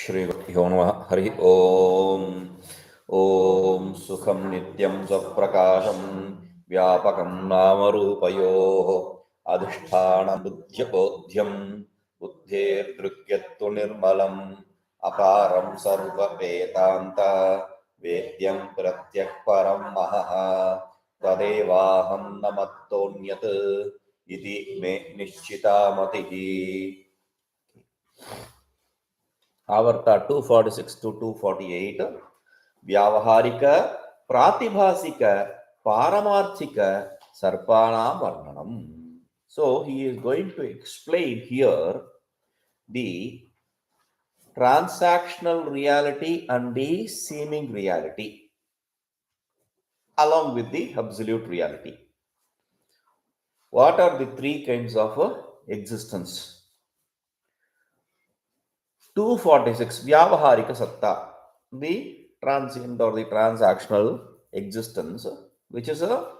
श्रीगुरुभ्यो नमः हरि ओम ओम सुखं नित्यं स्वप्रकाशं व्यापकं नामरूपयोः अधिष्ठानं बुद्ध्यबोध्यं बुद्धेर्दृग्यत्तु निर्मलम् अपारं सर्ववेदान्त वेद्यं प्रत्यक्परं महः तदेवाहं न मत्तोऽन्यत् इति मे निश्चिता मतिः. आवर्त 246 to 248 व्यावहारिक प्रातिभासिक पारमार्थिक सर्पाणां वर्णनम. So he is going to explain here the transactional reality and the seeming reality along with the absolute reality. What are the three kinds of existence? 246 Vyavaharika Satta, the transient or the transactional existence, which is a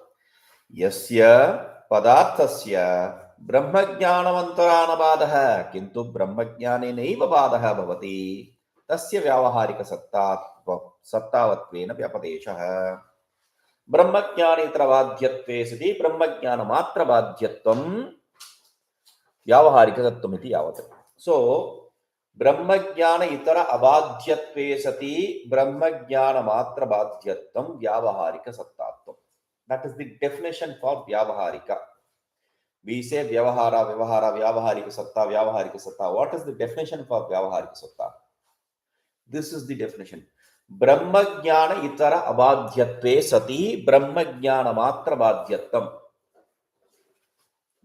Yasya Padarthasya Brahmajnanamantaranabadaha Kintu Brahmajnane Naiva Badaha Bhavati Tasya Vyavaharika Sattavatvena Vyapadeshaha Brahmajnanitra Vadhyatve Siti Brahmajnana Matra Vadhyatvam Vyavaharika Sattvamiti Yavat. So ब्रह्मज्ञान इतर अबाध्यत्वे सति ब्रह्मज्ञान मात्र बाध्यत्वं व्यावहारिक सत्तात्वं. That is the definition for vyavaharika. We say vyavahara, vyavahara, vyavaharika satta. What is the definition for vyavaharika satta? This is the definition. Brahmajnana itara abadhyatve sati brahmajnana matra badhyatvam.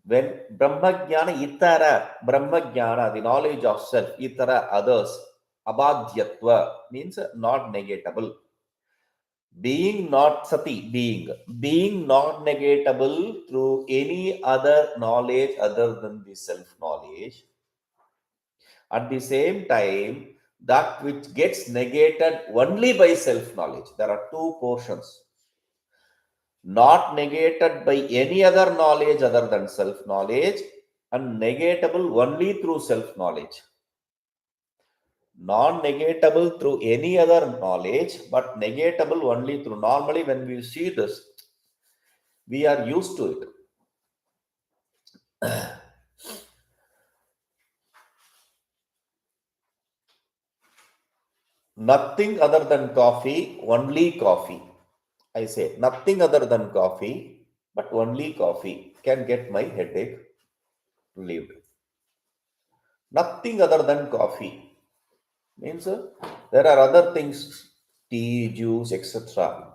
When Brahmajnana itara, Brahmajnana, the knowledge of self, itara, others, abadhyatva means not negatable. Being not sati, being not negatable through any other knowledge other than the self-knowledge. At the same time, that which gets negated only by self-knowledge. There are two portions. Not negated by any other knowledge other than self-knowledge and negatable only through self-knowledge. Non-negatable through any other knowledge, but negatable only through. Normally, when we see this, we are used to it. Nothing other than coffee, only coffee. I say nothing other than coffee, but only coffee can get my headache relieved. Nothing other than coffee means there are other things, tea, juice, etc.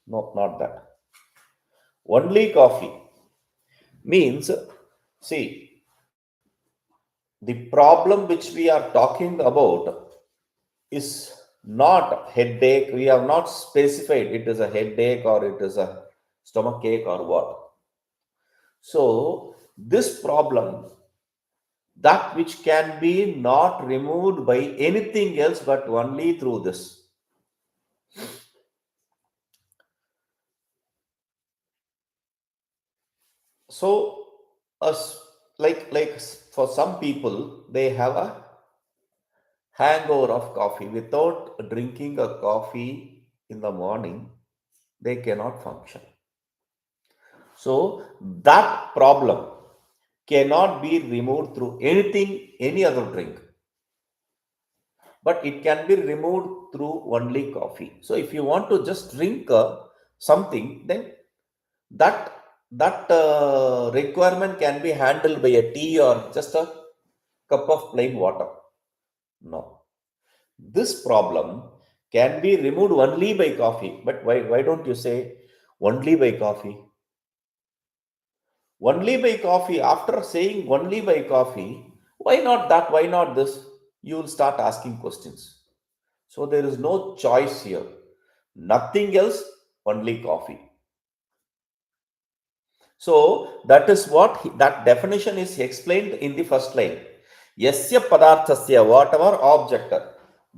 No, not that. Only coffee means, see, the problem which we are talking about is not headache. We have not specified it is a headache or it is a stomach ache or what. So this problem, that which can be not removed by anything else but only through this. So like for some people, they have a hangover of coffee. Without drinking a coffee in the morning, they cannot function. So that problem cannot be removed through anything, any other drink, but it can be removed through only coffee. So if you want to just drink something, then that requirement can be handled by a tea or just a cup of plain water. No, this problem can be removed only by coffee. But why don't you say only by coffee? Only by coffee. After saying only by coffee, why not that? Why not this? You will start asking questions. So there is no choice here. Nothing else, only coffee. So that is what that definition is explained in the first line. Yasya padarthasya, whatever object,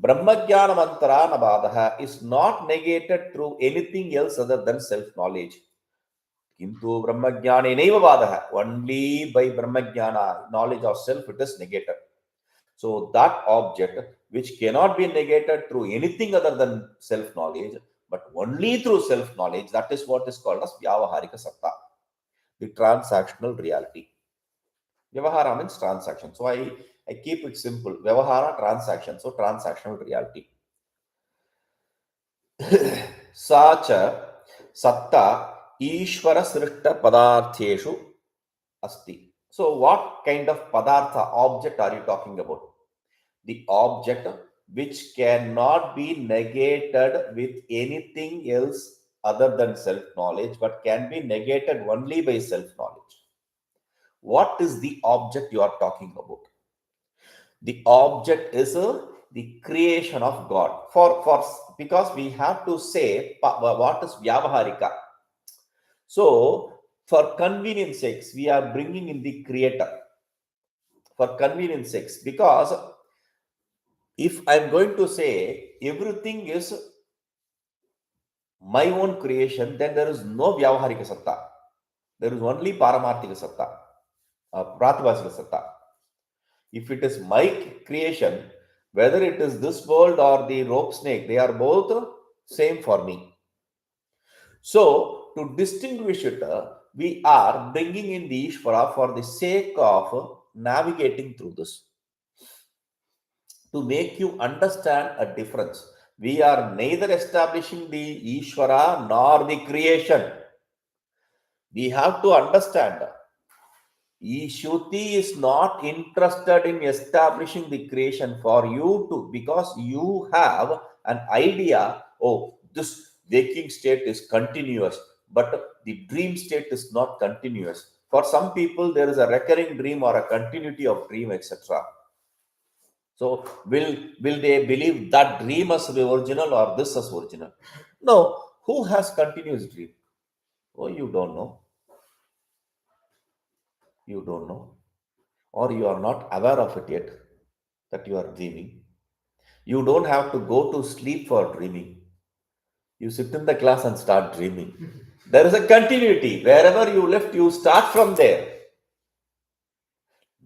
Brahmajnanamantara nabadaha is not negated through anything else other than self-knowledge. Kintu Brahmajnane naiva badaha, only by Brahmajnana, knowledge of self, it is negated. So that object which cannot be negated through anything other than self-knowledge, but only through self-knowledge, that is what is called as Vyavaharika Satta, the transactional reality. Vyavahara means transaction. So I keep it simple. Vyavahara, transaction. So transactional reality. Sacha Satta Ishvara Srishta Padartheshu Asti. So what kind of Padartha object are you talking about? The object which cannot be negated with anything else other than self-knowledge, but can be negated only by self-knowledge. What is the object you are talking about? The object is the creation of God. Because we have to say what is Vyavaharika. So, for convenience sakes, we are bringing in the creator. For convenience sakes, because if I'm going to say everything is my own creation, then there is no Vyavaharika Satta. There is only Paramarthika Satta, Pratibhasika Satta. If it is my creation, whether it is this world or the rope snake, they are both same for me. So, to distinguish it, we are bringing in the Ishvara for the sake of navigating through this. To make you understand a difference, we are neither establishing the Ishvara nor the creation. We have to understand Shruti is not interested in establishing the creation for you to, because you have an idea, oh, this waking state is continuous, but the dream state is not continuous. For some people, there is a recurring dream or a continuity of dream, etc. So, will they believe that dream as the original or this as original? No. Who has continuous dream? Oh, you don't know. You don't know. Or you are not aware of it yet that you are dreaming. You don't have to go to sleep for dreaming. You sit in the class and start dreaming. There is a continuity. Wherever you left, you start from there.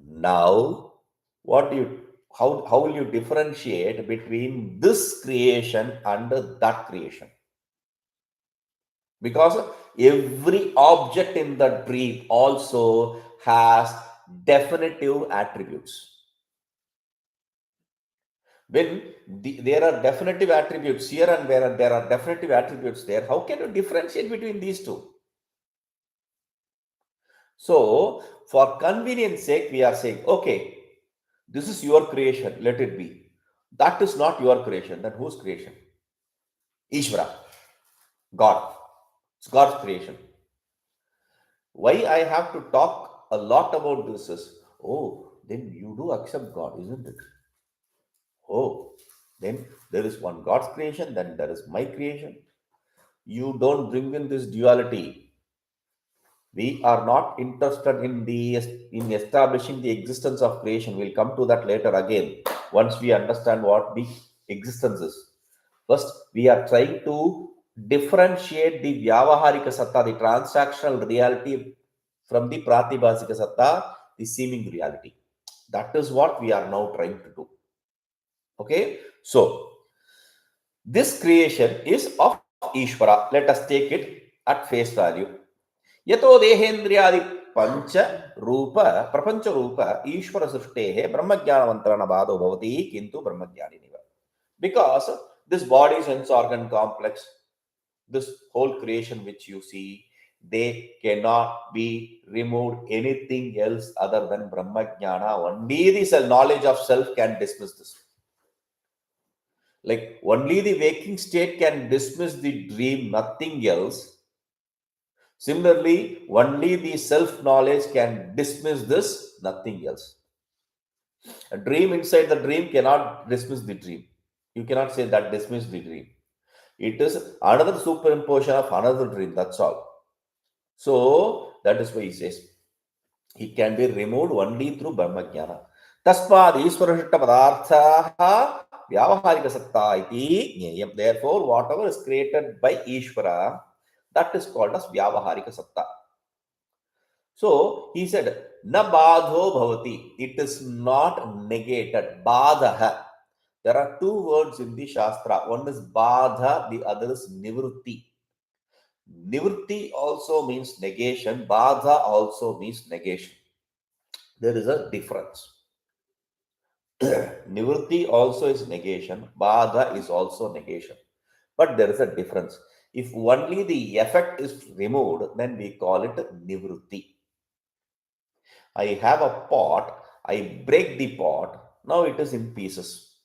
Now, how will you differentiate between this creation and that creation? Because every object in the dream also has definitive attributes. When there are definitive attributes here and where there are definitive attributes there, how can you differentiate between these two? So, for convenience sake, we are saying, okay, this is your creation, let it be. That is not your creation. Then whose creation? Ishvara, God. It's God's creation. Why I have to talk a lot about this is, oh, then you do accept God, isn't it? Oh, then there is one God's creation, then there is my creation. You don't bring in this duality. We are not interested in establishing the existence of creation. We'll come to that later again, once we understand what the existence is. First, we are trying to differentiate the Vyavaharika Satta, the transactional reality, from the Pratibhasika Satta, the seeming reality. That is what we are now trying to do. Okay, so this creation is of Ishvara. Let us take it at face value. Yato dehendriyadi pancha rupa prapancha rupa Ishvara srishte brahmajnanavantarana bhado bhavati kintu brahmajnaniniva. Because this body sense organ complex, this whole creation which you see, they cannot be removed anything else other than brahmajnana. Only the knowledge of self can dismiss this. Like only the waking state can dismiss the dream, nothing else. Similarly, only the self-knowledge can dismiss this, nothing else. A dream inside the dream cannot dismiss the dream. You cannot say that dismiss the dream. It is another superimposition of another dream, that's all. So, that is why he says, it can be removed only through Brahmajnana. Tasmad Ishwarashitta Padartha Vyavaharika Satta iti Nyayam. Therefore, whatever is created by Ishvara, that is called as Vyavaharika Satta. So he said, na badho bhavati. It is not negated. Badha. There are two words in the Shastra. One is badha, the other is nivrutti. Nivrutti also means negation. Badha also means negation. There is a difference. Nivrutti also is negation. Badha is also negation. But there is a difference. If only the effect is removed, then we call it nivrutti. I have a pot, I break the pot, now it is in pieces.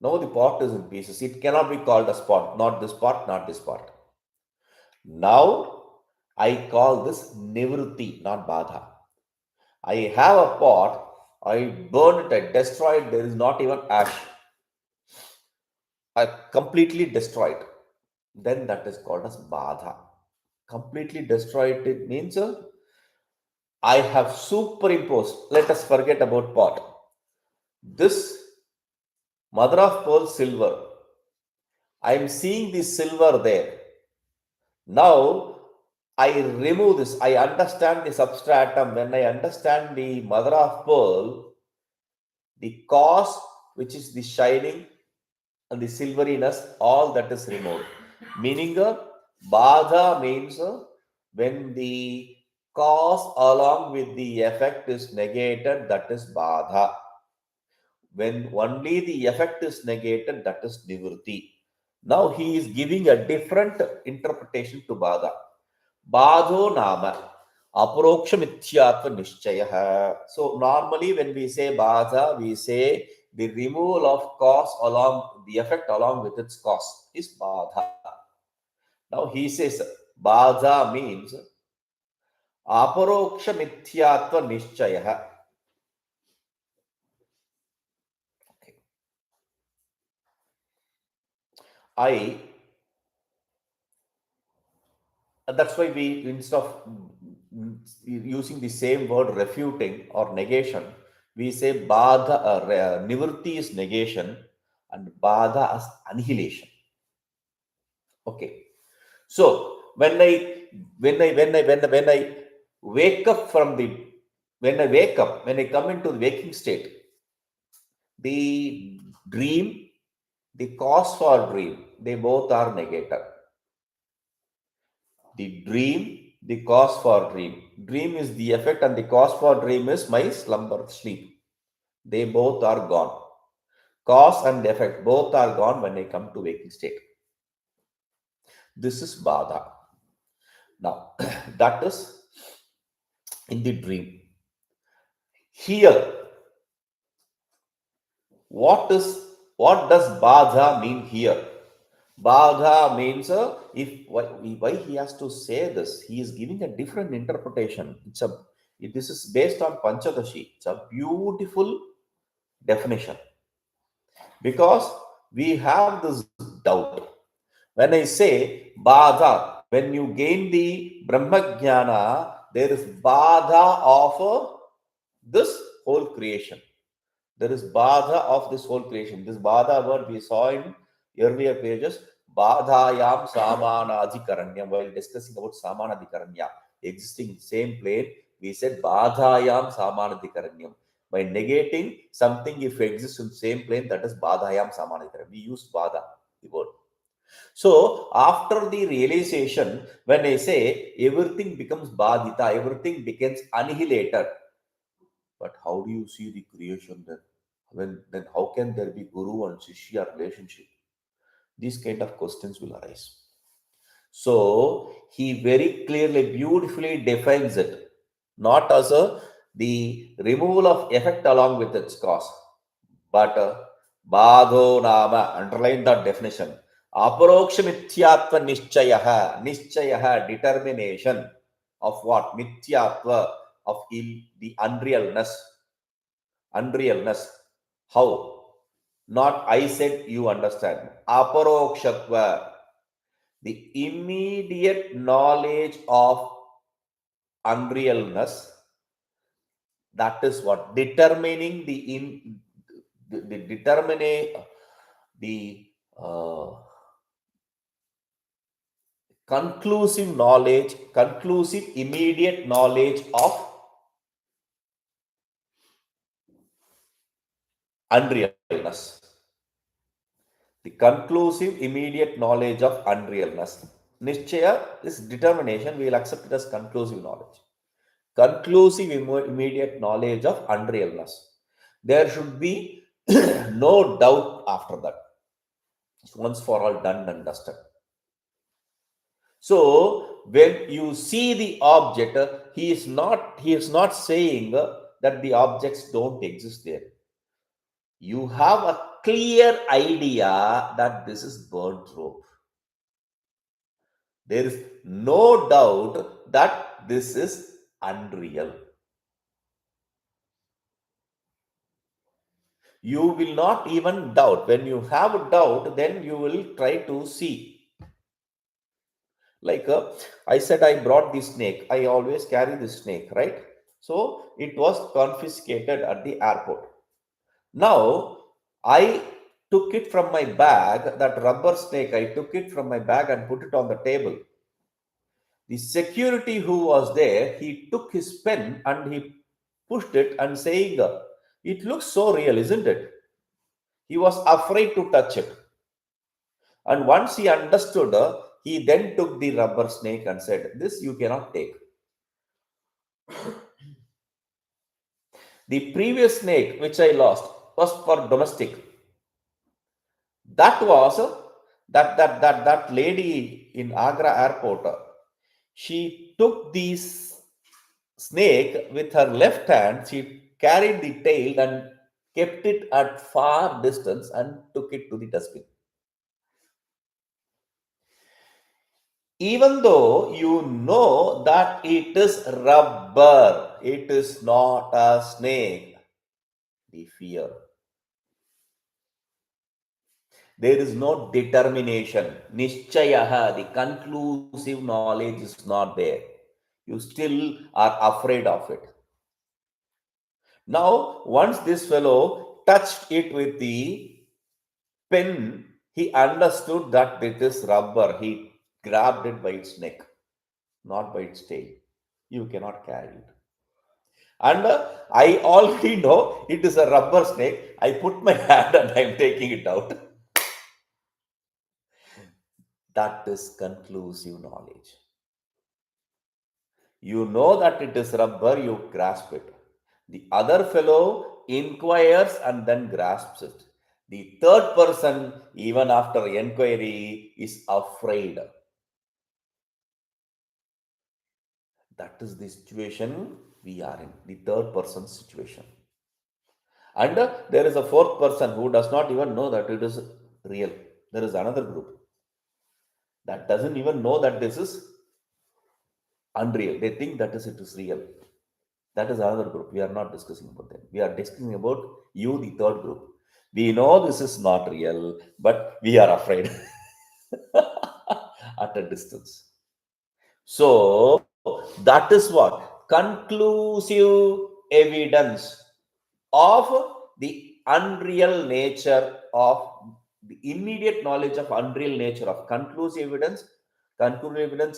Now the pot is in pieces. It cannot be called a pot, not this pot, not this pot. Now I call this nivrutti, not badha. I have a pot, I burned it, I destroyed, there is not even ash. I completely destroyed. Then that is called as badha. Completely destroyed, it means I have superimposed. Let us forget about pot. This mother of pearl silver. I am seeing the silver there. Now I remove this. I understand the substratum. When I understand the mother of pearl, the cause, which is the shining and the silveriness, all that is removed. Meaning, badha means when the cause along with the effect is negated, that is badha. When only the effect is negated, that is nivrutti. Now he is giving a different interpretation to badha. Badho nama aparoksha mithyatva nishchaya. So normally when we say badha, we say the removal of cause along the effect along with its cause is badha. Now he says badha means aparoksha mithyatva nishchaya. I That's why we, instead of using the same word refuting or negation, we say badha, nivritti is negation and badha as annihilation. Okay. So when I wake up from the, when I come into the waking state, the dream, the cause for dream, they both are negated. The dream, the cause for dream. Dream is the effect and the cause for dream is my slumber, sleep. They both are gone. Cause and effect both are gone when I come to waking state. This is badha. Now, that is in the dream. Here, what does badha mean here? Badha means if why he has to say this? He is giving a different interpretation. This is based on Panchadashi. It's a beautiful definition because we have this doubt. When I say badha, when you gain the Brahmajnana, there is badha of this whole creation. There is badha of this whole creation. This badha word we saw in earlier pages. Badhayam samanadhikaranyam. While discussing about samanadhikaranya, existing in same plane, we said badhayam samanadhikaranyam. By negating something, if it exists in same plane, that is badhayam samanadhikaranyam. We use badha, the word. So after the realization, when I say everything becomes badhita, everything becomes annihilated. But how do you see the creation then? Then how can there be guru and shishya relationship? These kind of questions will arise. So he very clearly, beautifully defines it, not as the removal of effect along with its cause, but badho nama, underline that definition. Aparoksha mithyatva nishchayaha, nishchayaha, determination of what? Mithyatva, of the unrealness. Unrealness. How? Not I said, you understand. Aparokshatva, the immediate knowledge of unrealness. That is what determining the determine the conclusive knowledge, conclusive immediate knowledge of unrealness. The conclusive immediate knowledge of unrealness. Nishchaya is determination, we will accept it as conclusive knowledge. Conclusive immediate knowledge of unrealness. There should be no doubt after that. It's once for all done and dusted. So when you see the object, he is not saying that the objects don't exist there. You have a clear idea that this is burnt rope. There is no doubt that this is unreal. You will not even doubt. When you have a doubt, then you will try to see. Like I said, I brought the snake. I always carry the snake, right? So it was confiscated at the airport. Now I took it from my bag, that rubber snake, I took it from my bag and put it on the table. The security who was there, he took his pen and he pushed it and saying, it looks so real, isn't it? He was afraid to touch it. And once he understood, he then took the rubber snake and said, this you cannot take. The previous snake which I lost was for domestic. That was that lady in Agra airport. She took this snake with her left hand. She carried the tail and kept it at far distance and took it to the dustbin. Even though you know that it is rubber, it is not a snake. The fear. There is no determination. Nishchayaha, the conclusive knowledge is not there. You still are afraid of it. Now, once this fellow touched it with the pen, he understood that it is rubber. He grabbed it by its neck, not by its tail. You cannot carry it. And I already know it is a rubber snake. I put my hand and I am taking it out. That is conclusive knowledge. You know that it is rubber, you grasp it. The other fellow inquires and then grasps it. The third person, even after inquiry, is afraid. That is the situation we are in, the third person situation. And there is a fourth person who does not even know that it is real. There is another group that doesn't even know that this is unreal. They think that it is real. That is another group. We are not discussing about them. We are discussing about you, the third group. We know this is not real, but we are afraid at a distance. So that is what? Conclusive evidence of the unreal nature of the immediate knowledge of unreal nature of conclusive evidence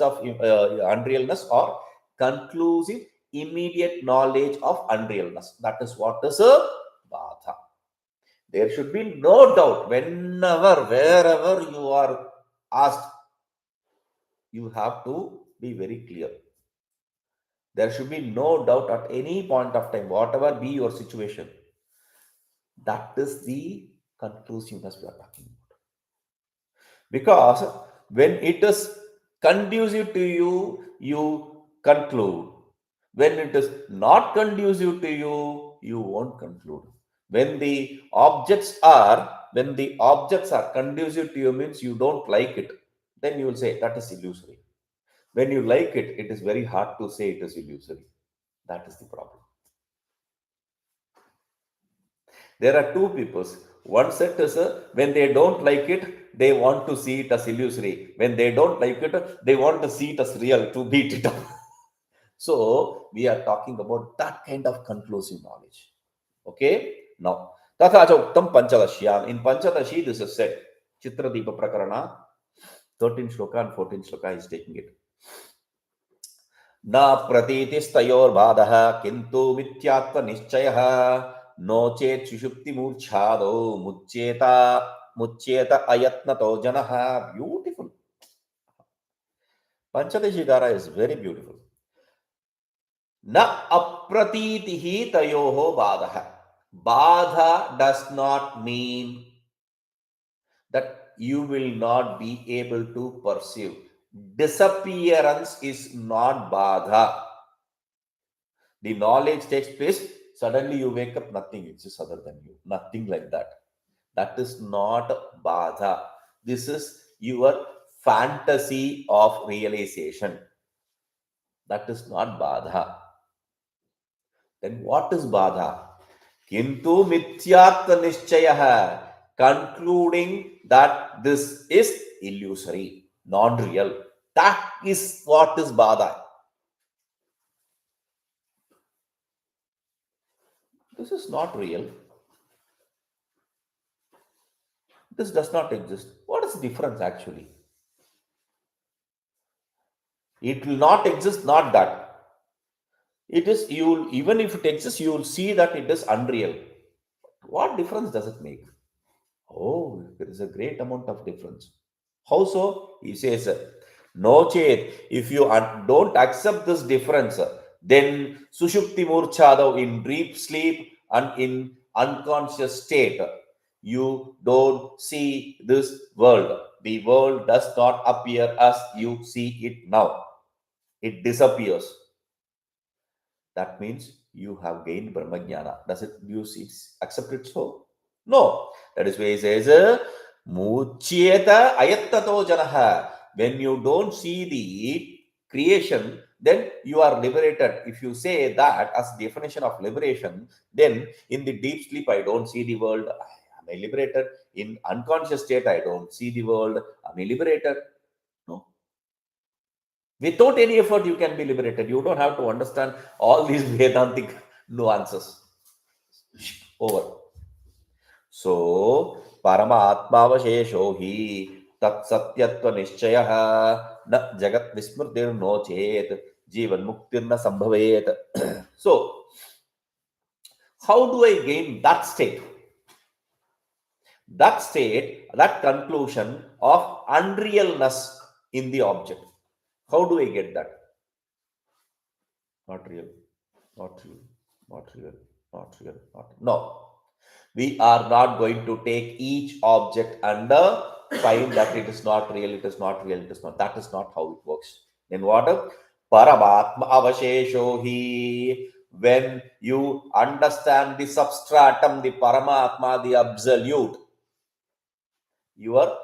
of unrealness, or conclusive immediate knowledge of unrealness. That is what is a Badha. There should be no doubt. Whenever, wherever you are asked, you have to be very clear. There should be no doubt at any point of time, whatever be your situation. That is the conclusiveness we are talking about. Because when it is conducive to you, you conclude. When it is not conducive to you, you won't conclude. When the objects are conducive to you, means you don't like it, then you will say that is illusory. When you like it, it is very hard to say it is illusory. That is the problem. There are two peoples. One set is when they don't like it, they want to see it as illusory. When they don't like it, they want to see it as real, to beat it up. So we are talking about that kind of conclusive knowledge. Okay? Now, Tatha Uktam Panchadashyam. In Panchadashi, this is said. Chitradipa Prakarana. 13 shloka and 14 shloka is taking it. Na pratitistayobhadah kintu mityatva nischayah no chet sushupti murchado muccheta ayatnato janah. Beautiful. Panchadeshikara is very beautiful. Na apratitihi tayoho badha. Badha does not mean that you will not be able to perceive. Disappearance is not badha. The knowledge takes place, suddenly you wake up, nothing exists other than you. Nothing like that. That is not badha. This is your fantasy of realization. That is not badha. Then what is badha? Kintu mithyatva nischayah, concluding that this is illusory, non-real. That is what is badha. This is not real. This does not exist. What is the difference actually? It will not exist, not that. It is, you will, even if it exists, you will see that it is unreal. What difference does it make? Oh, there is a great amount of difference. How so? He says, no chet, if you don't accept this difference, then sushupti murchadav, in deep sleep and in unconscious state, you don't see this world. The world does not appear as you see it now. It disappears. That means you have gained Brahmajnana. Does it, you see, accept it so? No. That is why he says, Muchyeta ayattato janaha. When you don't see the creation, then you are liberated. If you say that as definition of liberation, then in the deep sleep, I don't see the world, am I liberated? In unconscious state, I don't see the world, am I liberated? No. Without any effort, you can be liberated. You don't have to understand all these Vedantic nuances. Over. So, Paramatmavashesho hi tat satyatva nischayah na jagat vismurtir no chet jivan muktir na sambhavet. So, how do I gain that state? That state, that conclusion of unrealness in the object. How do I get that? Not real, not real, not real, not real, not real. No. We are not going to take each object and find that it is not real, it is not real, it is not. That is not how it works. Then what? Paramatma avashesho hi. When you understand the substratum, the Paramatma, the absolute, your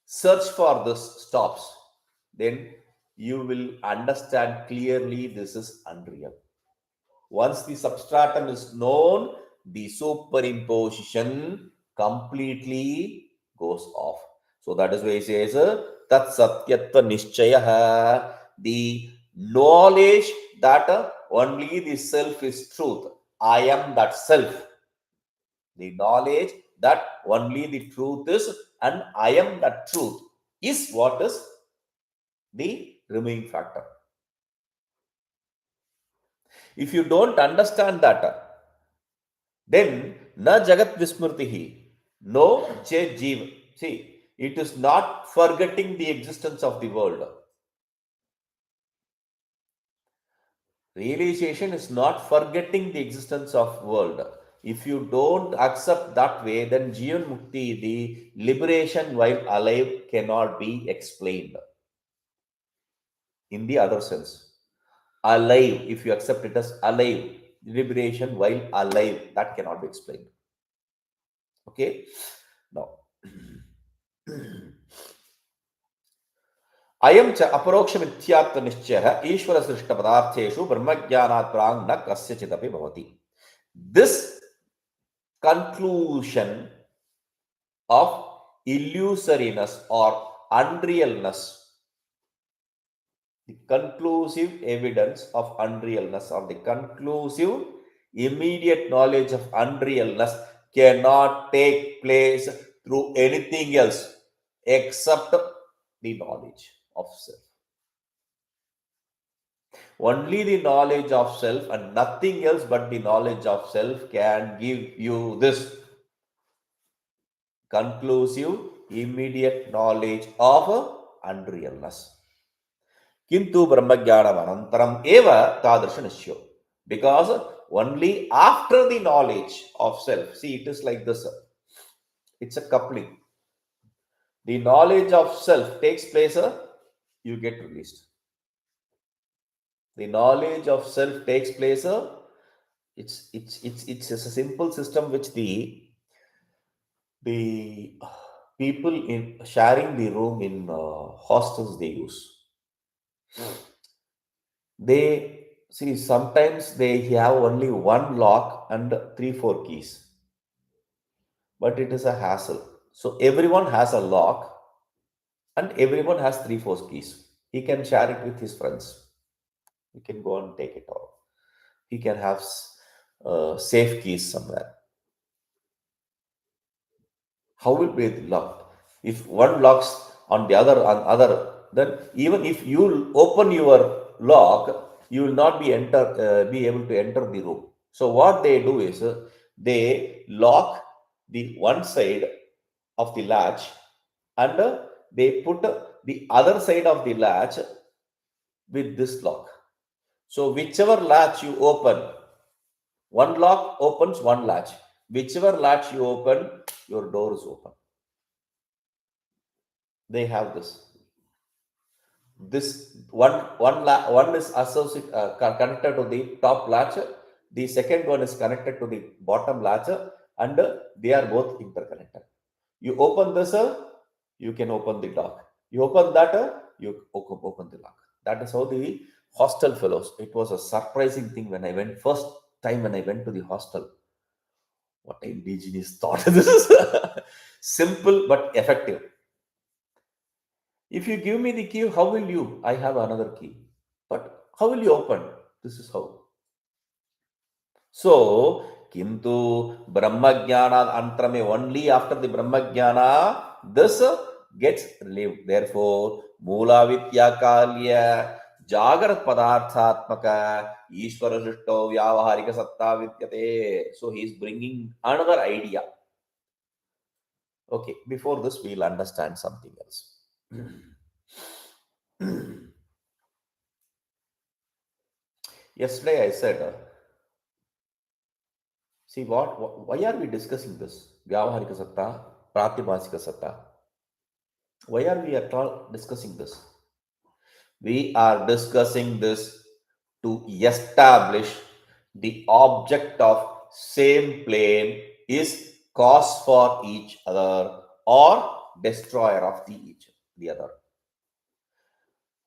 search for this stops. Then you will understand clearly this is unreal. Once the substratum is known, the superimposition completely goes off. So that is why he says, Tat Satyatva Nischayah, the knowledge that only the self is truth. I am that self. The knowledge that only the truth is and I am that truth is what is the remaining factor. If you don't understand that, then na jagat vismrtihi, no che jeev. See, it is not forgetting the existence of the world. Realization is not forgetting the existence of world. If you don't accept that way, then Jivan Mukti, the liberation while alive, cannot be explained. In the other sense, alive, if you accept it as alive, liberation while alive, that cannot be explained. Okay? Now, अयम च अपरोक्षमिथ्यात्व निश्चयः ईश्वर सृष्ट पदार्थेषु ब्रह्मज्ञानात् प्राङ् न कस्यचिदपि भवति. This conclusion of illusoriness or unrealness, the conclusive evidence of unrealness or the conclusive immediate knowledge of unrealness cannot take place through anything else. except the knowledge of self. Only the knowledge of self and nothing else but the knowledge of self can give you this conclusive, immediate knowledge of unrealness. Kintu brahmajnanam anantaram eva tadrsha nishyo. Because only after the knowledge of self, see, it is like this. It's a coupling. The knowledge of self takes place, you get released. The knowledge of self takes place, it's a simple system which the people in sharing the room in hostels they use. They see sometimes they have only one lock and 3-4 keys, but it is a hassle. So everyone has a lock and everyone has 3-4 keys. He can share it with his friends. He can go and take it all. He can have safe keys somewhere. How will be locked? If one locks on the other, then even if you open your lock, you will not be able to enter the room. So what they do is they lock the one side of the latch and they put the other side of the latch with this lock. So whichever latch you open, one lock opens one latch. Whichever latch you open, your door is open. They have this one is associated connected to the top latch, the second one is connected to the bottom latch, and they are both interconnected. You open this, you can open the lock. You open that, you open the lock. That is how the hostel fellows. It was a surprising thing when I went first time when I went to the hostel. What indigenous thought! This is simple but effective. If you give me the key, how will you? I have another key. But how will you open? This is how. So, Kintu Brahmajnana Antrame, only after the Brahmajnana, this gets relieved. Therefore, Mula Vitya Kalya, Jagarat Padarthatmaka, Ishvara Srishto, Vyavaharika Satta Vidyate. So, he is bringing another idea. Okay, before this, we'll understand something else. Yesterday, I said, see why are we discussing this? Vyavaharika Satta, Pratibhasika Satta. Why are we at all discussing this? We are discussing this to establish the object of same plane is cause for each other or destroyer of the other.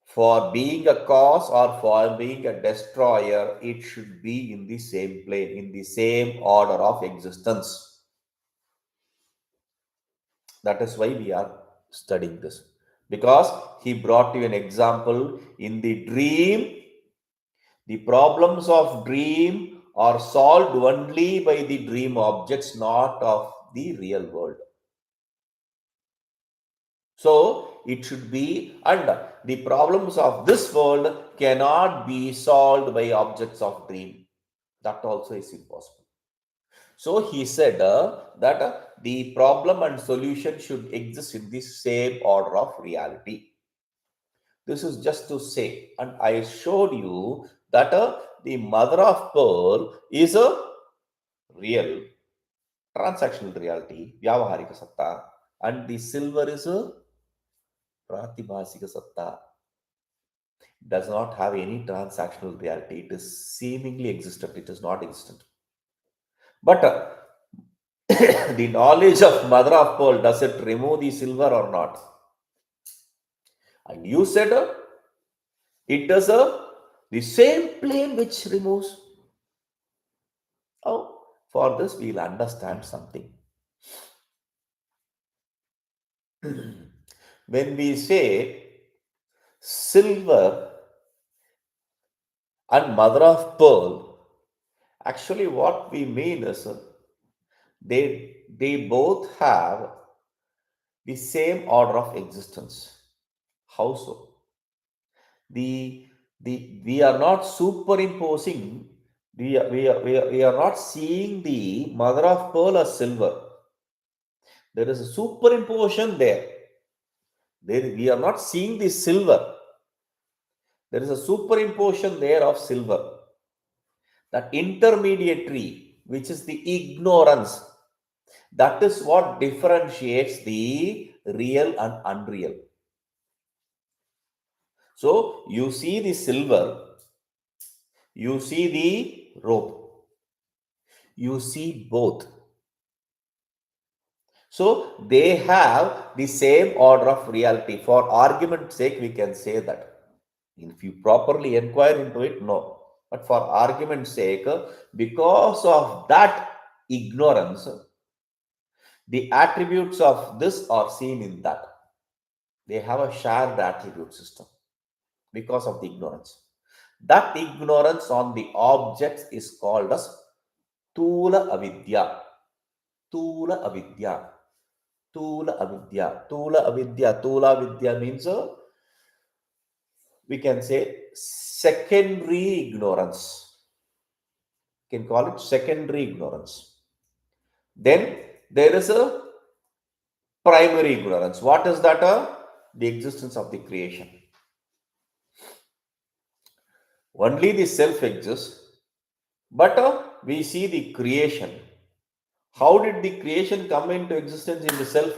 For being a cause or for being a destroyer, it should be in the same plane, in the same order of existence. That is why we are studying this. Because he brought you an example in the dream. The problems of dream are solved only by the dream objects, not of the real world. So it should be, and the problems of this world cannot be solved by objects of dream. That also is impossible. So he said that the problem and solution should exist in the same order of reality. This is just to say, and I showed you that the mother of pearl is a real transactional reality, Vyavaharika Satta, and the silver is a Pratibhasika Satta. Does not have any transactional reality. It is seemingly existent. It is not existent. But the knowledge of mother of pearl, does it remove the silver or not? And you said it does the same plane which removes. Oh, for this we'll understand something. When we say silver and mother of pearl, actually what we mean is they both have the same order of existence. How so? We are not superimposing, we are not seeing the mother of pearl as silver. There is a superimposition there. We are not seeing the silver. There is a superimposition there of silver. That intermediary, which is the ignorance, that is what differentiates the real and unreal. So you see the silver, you see the rope, you see both. So they have the same order of reality. For argument's sake, we can say that. If you properly inquire into it, no. But for argument's sake, because of that ignorance, the attributes of this are seen in that. They have a shared attribute system because of the ignorance. That ignorance on the objects is called as Tula Avidya. Tula Avidya. Tula Avidya. Tula Avidya. Tula Avidya means we can say secondary ignorance. You can call it secondary ignorance. Then there is a primary ignorance. What is that? The existence of the creation. Only the self exists, but we see the creation. How did the creation come into existence in the self?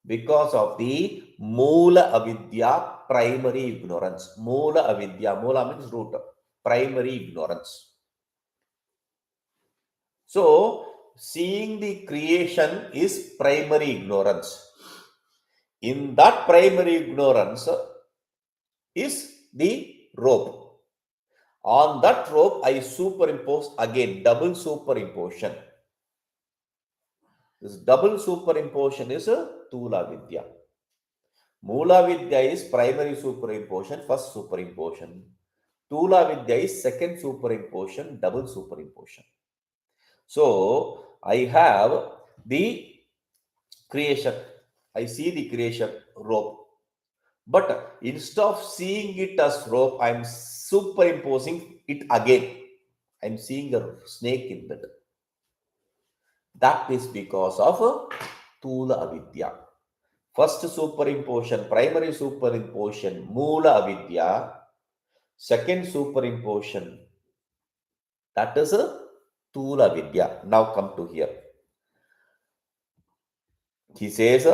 Because of the Moola Avidya, primary ignorance. Moola Avidya, Moola means root, primary ignorance. So, seeing the creation is primary ignorance. In that primary ignorance is the rope. On that rope, I superimpose again, double superimposition. This double superimposition is a Tula Vidya. Moola Vidya is primary superimposition, first superimposition. Tula Vidya is second superimposition, double superimposition. So, I have the creation. I see the creation rope. But instead of seeing it as rope, I am superimposing it again. I am seeing a snake in that. That is because of Tula Avidya. First superimposition, primary superimposition, Moola Avidya. Second superimposition, that is a Tula Vidya. Now come to here. He says,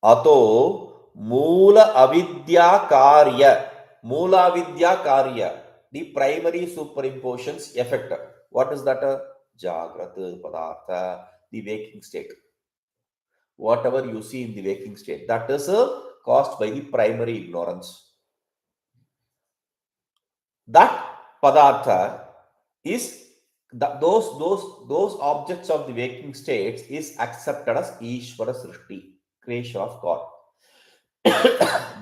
Ato Moola Avidya Karya. Moola Avidya Karya. The primary superimpositions effect. What is that? Jagrata, Padartha, the waking state. Whatever you see in the waking state, that is caused by the primary ignorance. That Padartha is those objects of the waking states is accepted as Ishvara Srishti, creation of God.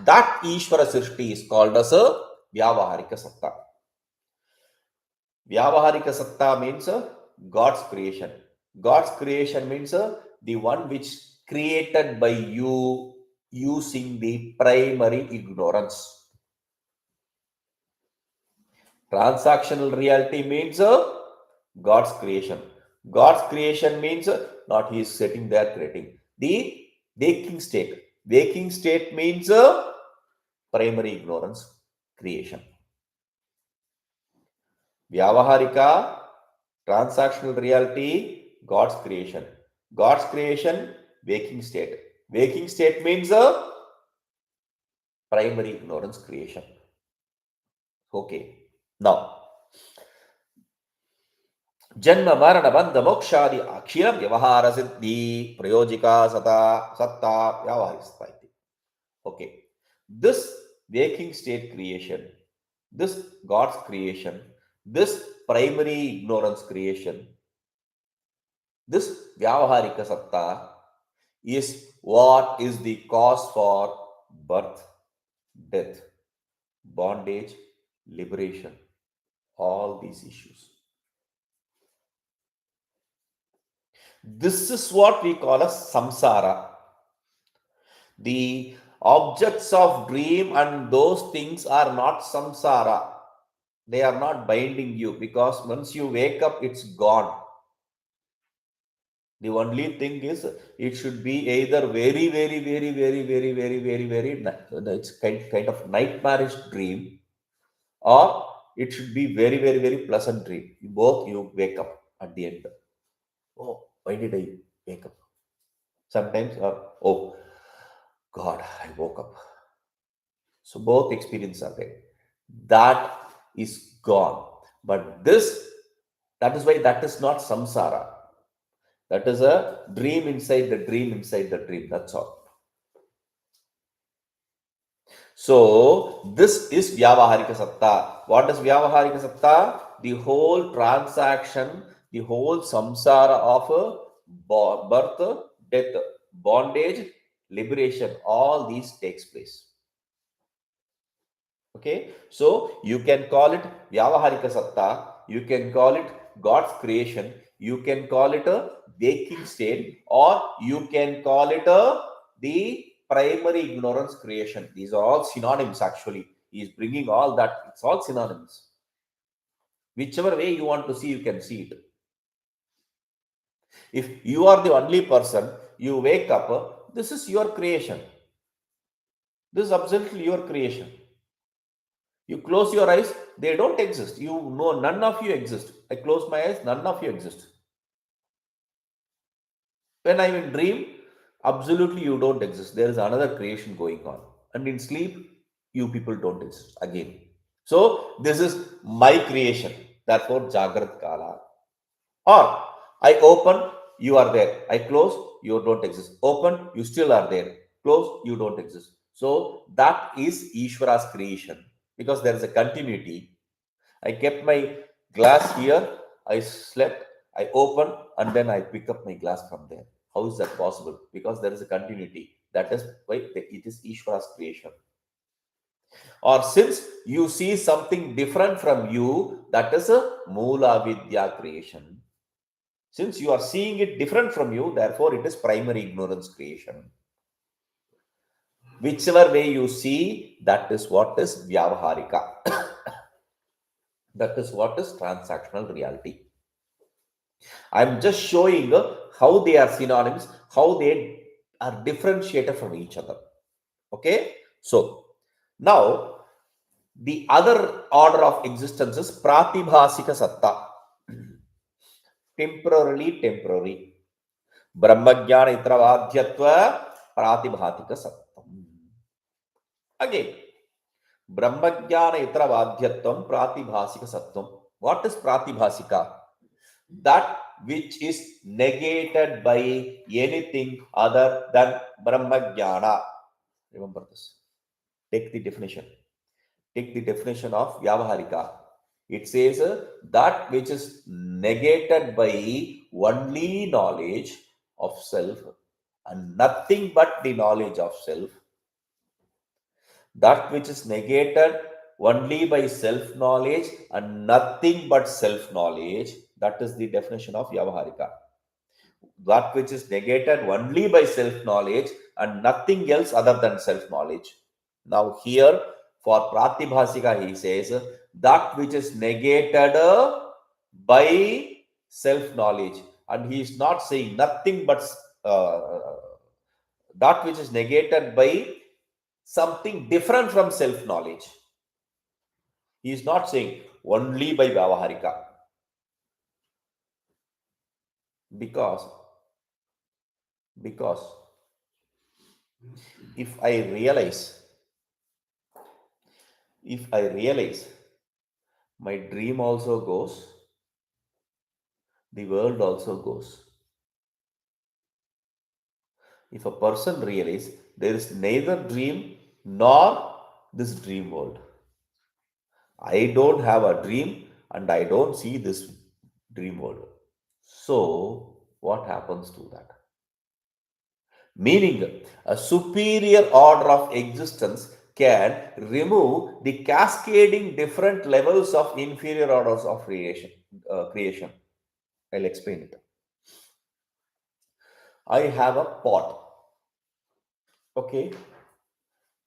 That Ishvara Srishti is called as a Vyavaharika Satta. Vyavaharika Satta means God's creation. God's creation means the one which created by you using the primary ignorance. Transactional reality means God's creation. God's creation means not he is sitting there creating. The waking state. Waking state means primary ignorance creation. Vyavaharika, transactional reality, God's creation. God's creation, waking state. Waking state means primary ignorance creation. Okay. Now, Janma Marana Bandha Mokshadi Akshira Vyavahara Siddhi Prayojika Satta Vyavaharista. Okay. This waking state creation, this God's creation, this primary ignorance creation, this Vyavaharika Satta is what is the cause for birth, death, bondage, liberation, all these issues. This is what we call as samsara. The objects of dream and those things are not samsara. They are not binding you, because once you wake up, it's gone. The only thing is, it should be either very, very, very, very, very, very, very, very, it's kind of nightmarish dream, or it should be very, very, very pleasant dream. Both you wake up at the end. Oh, why did I wake up? Sometimes, oh, God, I woke up. So both experiences are there. That is gone. But this, that is why that is not samsara. That is a dream inside the dream inside the dream. That's all. So this is Vyavaharika Satta. What is Vyavaharika Satta? The whole transaction, the whole samsara of birth, death, bondage, liberation, all these takes place. Okay, so you can call it Vyavaharika Satta, you can call it God's creation, you can call it a waking state, or you can call it the primary ignorance creation. These are all synonyms actually. He is bringing all that, it's all synonyms. Whichever way you want to see, you can see it. If you are the only person, you wake up, this is your creation. This is absolutely your creation. You close your eyes, they don't exist. You know, none of you exist. I close my eyes, none of you exist. When I'm in dream, absolutely you don't exist. There is another creation going on. And in sleep, you people don't exist again. So this is my creation. Therefore, Jagrat Kala. Or I open, you are there. I close, you don't exist. Open, you still are there. Close, you don't exist. So that is Ishvara's creation, because there is a continuity. I kept my glass here, I slept, I opened, and then I pick up my glass from there. How is that possible? Because there is a continuity. That is why it is Ishvara's creation. Or since you see something different from you, that is a Mula Vidya creation. Since you are seeing it different from you, therefore it is primary ignorance creation. Whichever way you see, that is what is Vyavaharika. That is what is transactional reality. I'm just showing how they are synonyms, how they are differentiated from each other. Okay, so now the other order of existence is Pratibhasika Satta. Temporary. Brahmajnana Itravadhyatva Pratibhatika Sattam. Again, Brahmajnana Itravadhyatvam Pratibhasika Sattam. What is Pratibhasika? That which is negated by anything other than Brahmajnana. Remember this. Take the definition. Take the definition of Vyavaharika. It says that which is negated by only knowledge of self and nothing but the knowledge of self. That which is negated only by self knowledge and nothing but self knowledge. That is the definition of Vyavaharika. That which is negated only by self knowledge and nothing else other than self knowledge. Now, here for Pratibhasika, he says that which is negated by self knowledge, and he is not saying nothing but that which is negated by something different from self knowledge. He is not saying only by Vyavaharika, because if I realize my dream also goes, the world also goes. If a person realizes there is neither dream nor this dream world, I don't have a dream and I don't see this dream world. So, what happens to that? Meaning, a superior order of existence can remove the cascading different levels of inferior orders of creation. I'll explain it. I have a pot. Okay,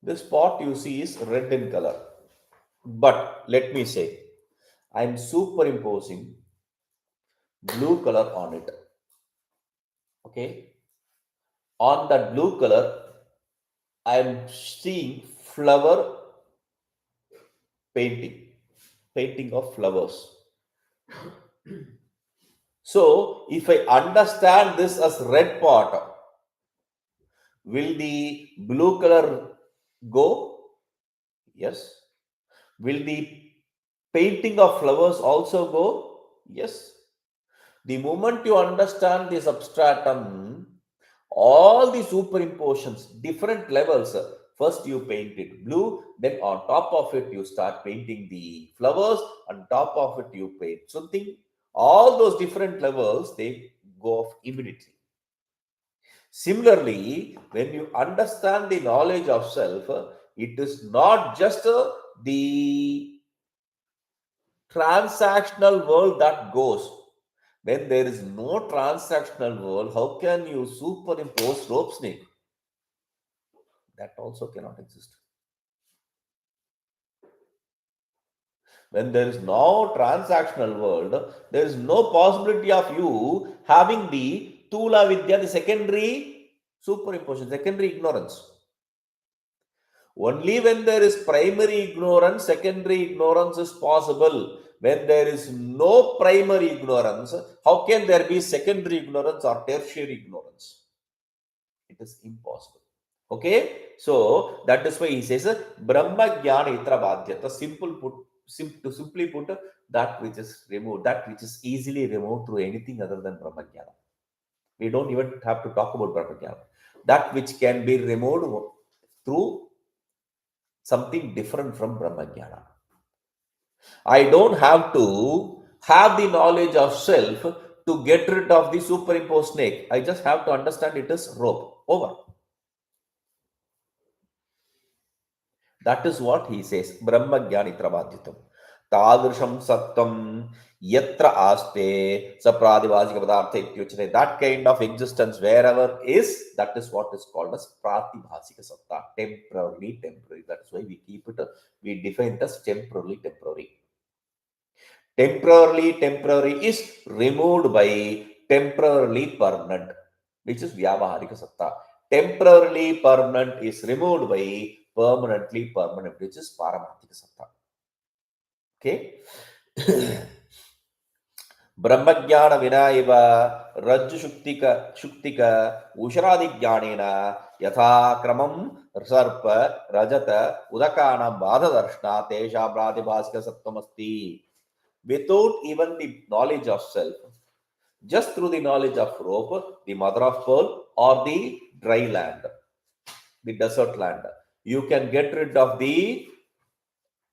this pot you see is red in color. But let me say, I am superimposing blue color on it. Okay, on that blue color, I am seeing flower painting, painting of flowers. So, if I understand this as red pot, will the blue color go? Yes. Will the painting of flowers also go? Yes. The moment you understand the substratum, all the superimpositions, different levels. First you paint it blue, then on top of it you start painting the flowers, on top of it you paint something. All those different levels, they go off immediately. Similarly, when you understand the knowledge of self, it is not just the transactional world that goes. When there is no transactional world, how can you superimpose rope snake? That also cannot exist. When there is no transactional world, there is no possibility of you having the Tula Vidya, the secondary superimposition, secondary ignorance. Only when there is primary ignorance, secondary ignorance is possible. When there is no primary ignorance, how can there be secondary ignorance or tertiary ignorance? It is impossible. Okay, so that is why he says Brahma Jnana Itra Badhyata. Simply put, that which is removed, that which is easily removed through anything other than Brahma Jnana. We don't even have to talk about Brahma Jnana. That which can be removed through something different from Brahma Jnana. I don't have to have the knowledge of self to get rid of the superimposed snake. I just have to understand it is rope. Over. That is what he says. Brahma Jnanitra Badhitam. Tadrisham Sattam Yatra Aste Sapradivasika Padartha Ityuchane. That kind of existence wherever is, that is what is called as Pratibhasika Satta. Temporarily, temporary. That's why we keep it, we define it as temporarily, temporary. Temporarily, temporary is removed by temporarily permanent, which is Vyavaharika Satta. Temporarily permanent is removed by permanently permanent, which is Paramathika Satta. Okay. Brahmajnana Vinaiva Rajju Shuktika Usharadi Jnanena Yatha Kramam Sarpa Rajata Udakana Badha Darshna Tesha Pratibhasika Sattamasti. Without even the knowledge of self, just through the knowledge of rope, the mother of pearl, or the dry land, the desert land, you can get rid of the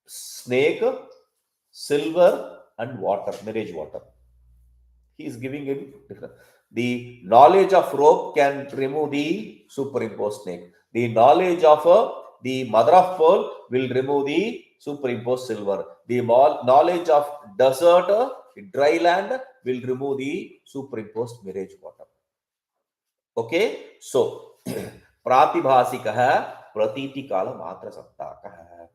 snake, silver, and water, marriage water. He is giving him different. The knowledge of rope can remove the superimposed snake. The knowledge of the mother of pearl will remove the superimposed silver. The knowledge of desert, dry land will remove the superimposed mirage water. Okay, so Pratibhasikah Pratiti Kala Matra Saptaka.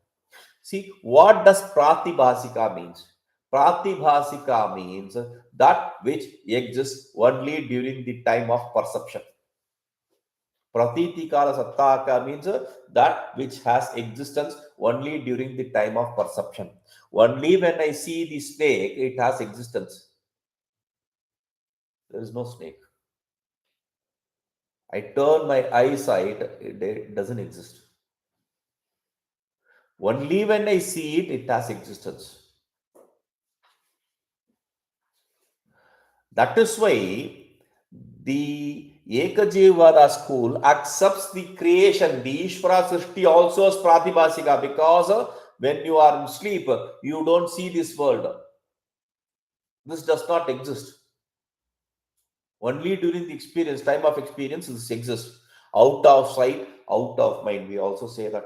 See, what does Pratibhasika means? Pratibhasika means that which exists only during the time of perception. Pratiti Kala Sattaka means that which has existence only during the time of perception. Only when I see the snake, it has existence. There is no snake. I turn my eyesight, it doesn't exist. Only when I see it, it has existence. That is why the Ekajivada school accepts the creation, the Ishvara Srishti also as Pratibhasika, because when you are in sleep, you don't see this world. This does not exist. Only during the experience, time of experience, this exists. Out of sight, out of mind. We also say that.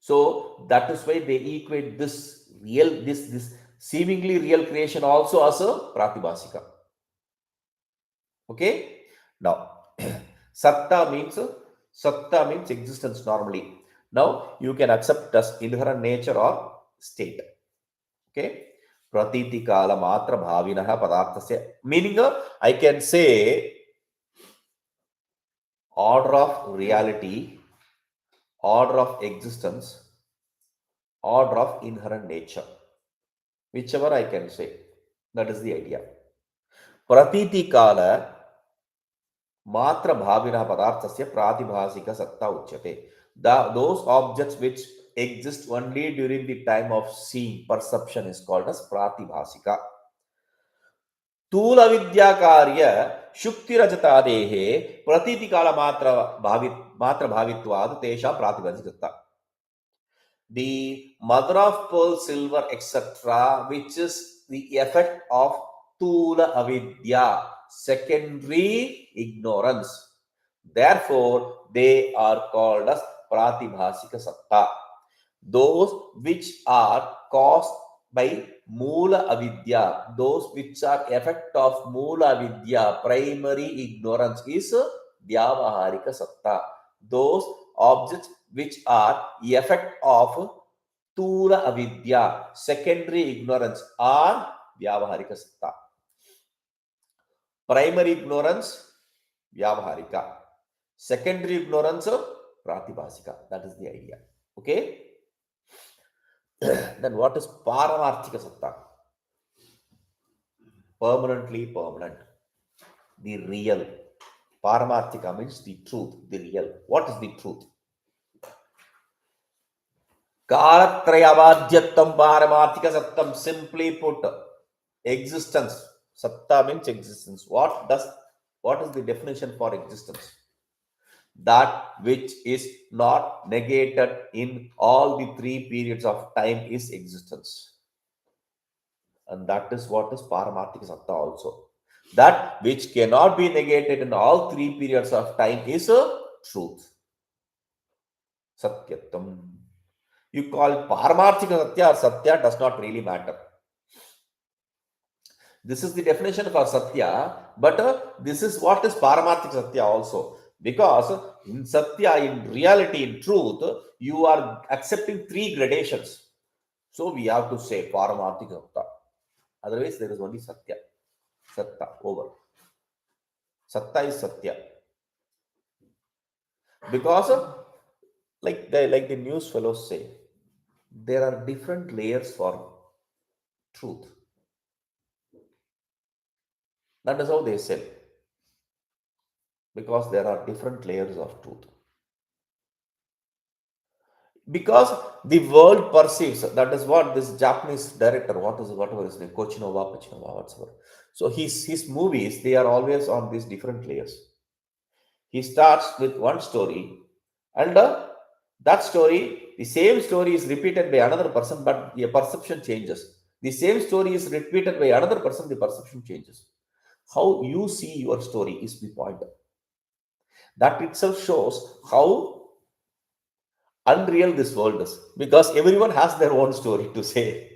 So that is why they equate this real, this seemingly real creation also as a Pratibhasika. Okay. Now, Satta means existence normally. Now you can accept as inherent nature or state. Okay. Pratiti kala matra bhavinaha padarthasya. Meaning, I can say order of reality, order of existence, order of inherent nature. Whichever I can say. That is the idea. Pratiti kala matra bhavina padarthasya pratibhasika satta uchyate. Those objects which exist only during the time of seeing, perception is called as pratibhasika. Tula vidya karya shukti rajatadehe pratiti kala matra bhavitvad tesha pratibhasika. The mother of pearl, silver, etc., which is the effect of Tula Avidya, secondary ignorance. Therefore, they are called as Pratibhasika Satta. Those which are caused by Mula Avidya, those which are effect of Mula Avidya, primary ignorance, is Vyavaharika Satta. Those objects which are effect of Tula Avidya, secondary ignorance, are Vyavaharika Satta. Primary ignorance, Vyavaharika. Secondary ignorance, Pratibhasika. That is the idea. Okay? Then what is Paramarthika Satta? Permanently permanent. The real. Paramarthika means the truth, the real. What is the truth? Kalatrayavadhyattam Paramarthika Sattam. Simply put, existence. Satta means existence. What is the definition for existence? That which is not negated in all the three periods of time is existence. And that is what is Paramarthika Satta also. That which cannot be negated in all three periods of time is a truth. Satyatam. You call it Paramarthika Satya or Satya does not really matter. This is the definition for Satya, but this is what is Paramarthika Satya also. Because in Satya, in reality, in truth, you are accepting three gradations. So we have to say Paramarthika Satya. Otherwise, there is only Satya. Satya, over. Satya is Satya. Because, like the news fellows say, there are different layers for truth. That is how they say. Because there are different layers of truth. Because the world perceives, that is what this Japanese director, whatever his name, Kochinova, whatever. So his movies, they are always on these different layers. He starts with one story, and that story, the same story is repeated by another person, but the perception changes. The same story is repeated by another person, the perception changes. How you see your story is the point. That itself shows how unreal this world is, because everyone has their own story to say.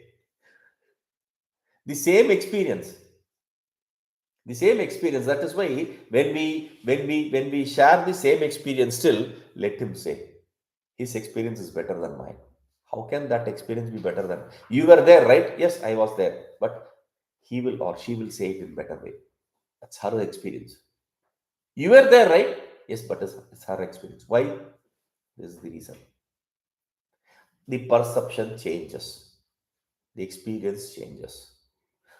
The same experience. That is why when we share the same experience, still let him say his experience is better than mine. How can that experience be better than you were there, right? Yes, I was there, but he will or she will say it in better way. That's her experience. You were there, right? Yes, but it's her experience. Why? This is the reason. The perception changes, the experience changes.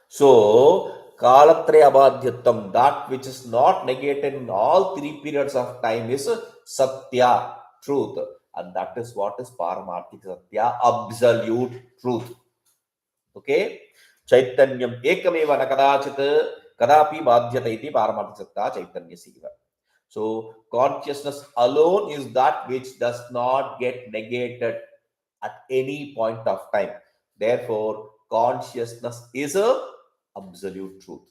So, Kalatraya Abadhyattam, that which is not negated in all three periods of time is Satya, truth. And that is what is Paramarthika Satya, absolute truth. Okay? Chaitanyam ekameva nakadachit kadapi badhyata iti Paramarthika Satya Chaitanya Siva. So, consciousness alone is that which does not get negated at any point of time. Therefore, consciousness is a absolute truth.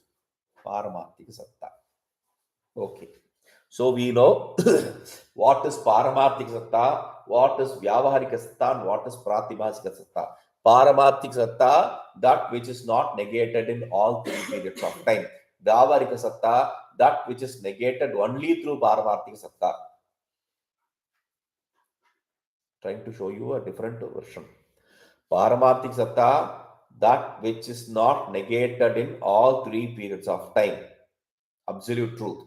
Paramarthika Satta. Okay. So we know what is Paramarthika Satta, what is Vyavaharika Satta, and what is Pratibhasika Satta. Paramarthika Satta, that which is not negated in all three periods of time. Vyavarika Satta, that which is negated only through Paramarthika Satta. Trying to show you a different version. Paramarthika Satta, that which is not negated in all three periods of time. Absolute truth.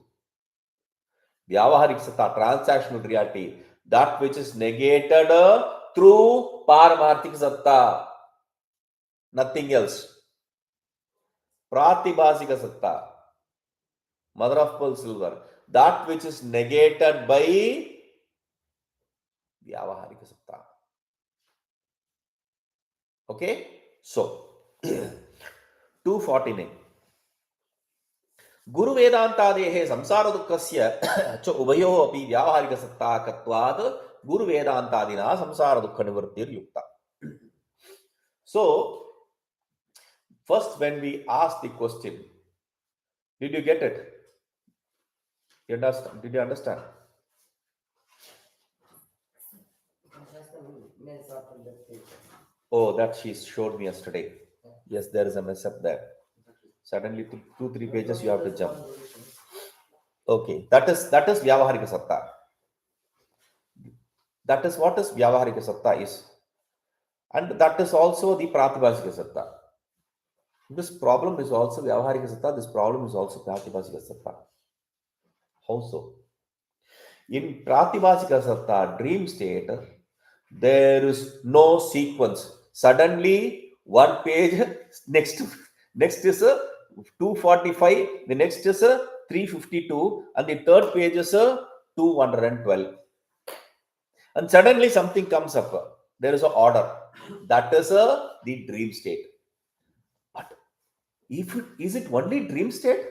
Vyavaharik Satta, transactional reality, that which is negated through Paramarthika Satta. Nothing else. Pratibhasika Satta, mother of pearl silver, that which is negated by Vyavaharika Satta. Okay? So, 249. Guru Vedantadehe samsara dukkasya cha ubayoh api Vyavaharika Satta katvad Guru Vedantadina samsara dukkha nivrittir yukta. So, first when we ask the question, did you get it? Did you understand? Oh, that she showed me yesterday. Yes, there is a mess up there. Suddenly, 2-3 pages you have to jump. Okay, that is Vyavaharika Satta. That is what is Vyavaharika Satta is. And that is also the Pratibhasika Satta. This problem is also Vyavaharika Satta. This problem is also Pratibhasika Satta. How so? In Pratibhasika Satta, dream state, there is no sequence. Suddenly, one page, next is a 245, the next is a 352, and the third page is a 212. And suddenly something comes up. There is an order. That is the dream state. But is it only dream state?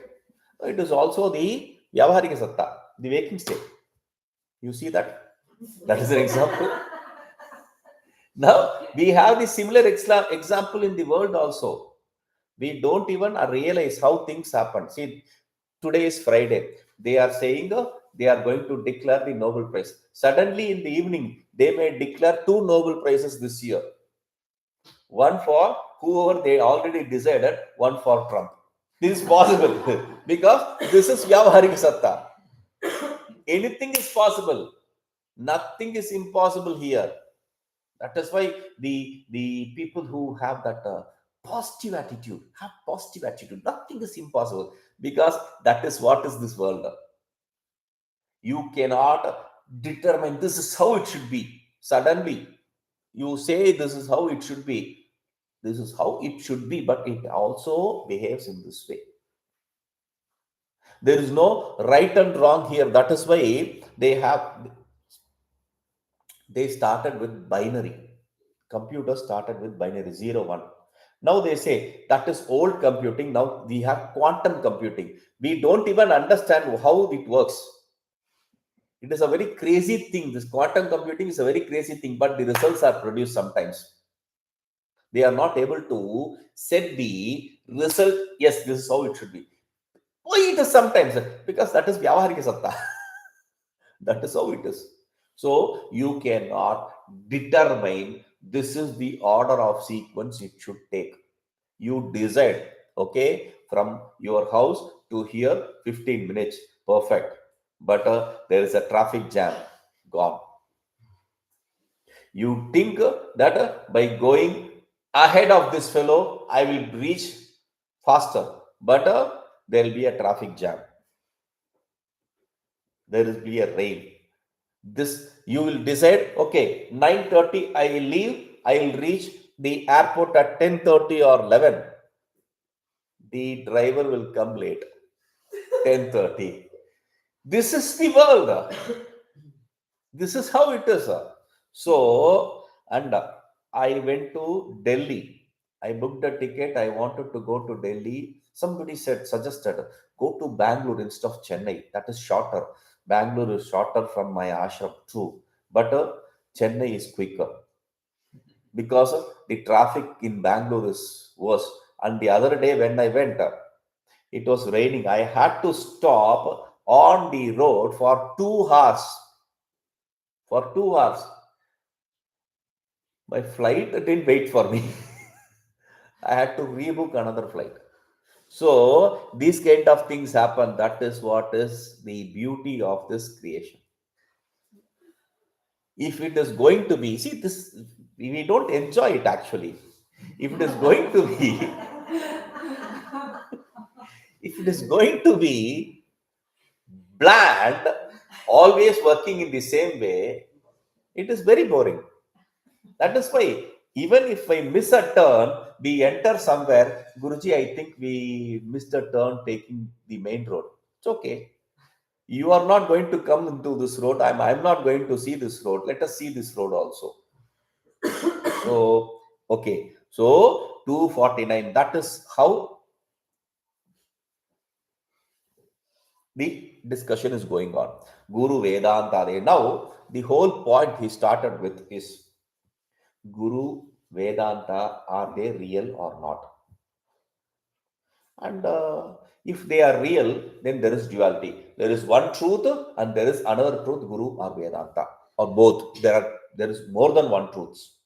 It is also the Vyavaharika Satta, the waking state. You see that? That is an example. Now, we have the similar example in the world also. We don't even realize how things happen. See, today is Friday. They are saying they are going to declare the Nobel Prize. Suddenly in the evening, they may declare 2 Nobel Prizes this year. One for whoever they already decided, one for Trump. This is possible because this is Vyavaharika Satta. Anything is possible. Nothing is impossible here. That is why the people who have that positive attitude have positive attitude. Nothing is impossible because that is what is this world. You cannot determine this is how it should be. Suddenly, you say this is how it should be. This is how it should be, but it also behaves in this way. There is no right and wrong here. That is why they started with binary. Computers started with binary 0, 1. Now they say that is old computing. Now we have quantum computing. We don't even understand how it works. It is a very crazy thing. This quantum computing is a very crazy thing, but the results are produced sometimes. They are not able to set the result. Yes, this is how it should be. Why it is sometimes? Because that is Vyavaharika Satta. That is how it is. So you cannot determine this is the order of sequence it should take. You decide, okay, from your house to here, 15 minutes, perfect. But there is a traffic jam, gone. You think that by going ahead of this fellow, I will reach faster. But there will be a traffic jam. There will be a rain. This you will decide, okay, 9:30 I will leave. I will reach the airport at 10:30 or 11. The driver will come late. 10:30. This is the world. This is how it is. So, and I went to Delhi. I booked a ticket. I wanted to go to Delhi. Somebody suggested, go to Bangalore instead of Chennai. That is shorter. Bangalore is shorter from my ashram too. But Chennai is quicker because the traffic in Bangalore is worse. And the other day when I went, it was raining. I had to stop on the road for 2 hours. For 2 hours. My flight didn't wait for me. I had to rebook another flight. So these kind of things happen. That is what is the beauty of this creation. If it is going to be, see this, we don't enjoy it actually. If it is going to be, if it is going to be bland, always working in the same way, it is very boring. That is why, even if I miss a turn, we enter somewhere, Guruji, I think we missed a turn taking the main road. It's okay. You are not going to come into this road. I'm not going to see this road. Let us see this road also. So, okay. So, 249. That is how the discussion is going on. Guru Vedanta. Now, the whole point he started with is Guru Vedanta, are they real or not? And if they are real, then there is duality. There is one truth and there is another truth, Guru or Vedanta, or both. There is more than one truths.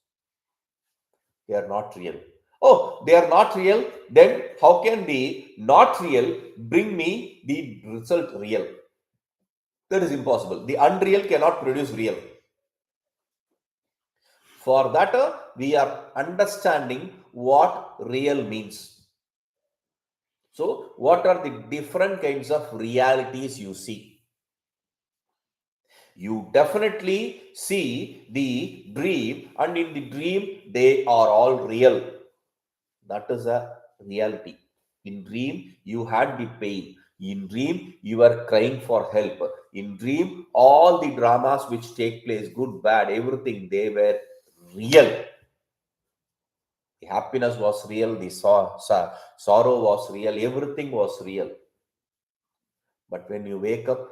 They are not real. Oh, they are not real. Then how can the not real bring me the result real? That is impossible. The unreal cannot produce real. For that, we are understanding what real means. So, what are the different kinds of realities you see? You definitely see the dream, and in the dream, they are all real. That is a reality. In dream, you had the pain. In dream, you are crying for help. In dream, all the dramas which take place, good, bad, everything, they were real. The happiness was real, the sorrow was real, everything was real. But when you wake up,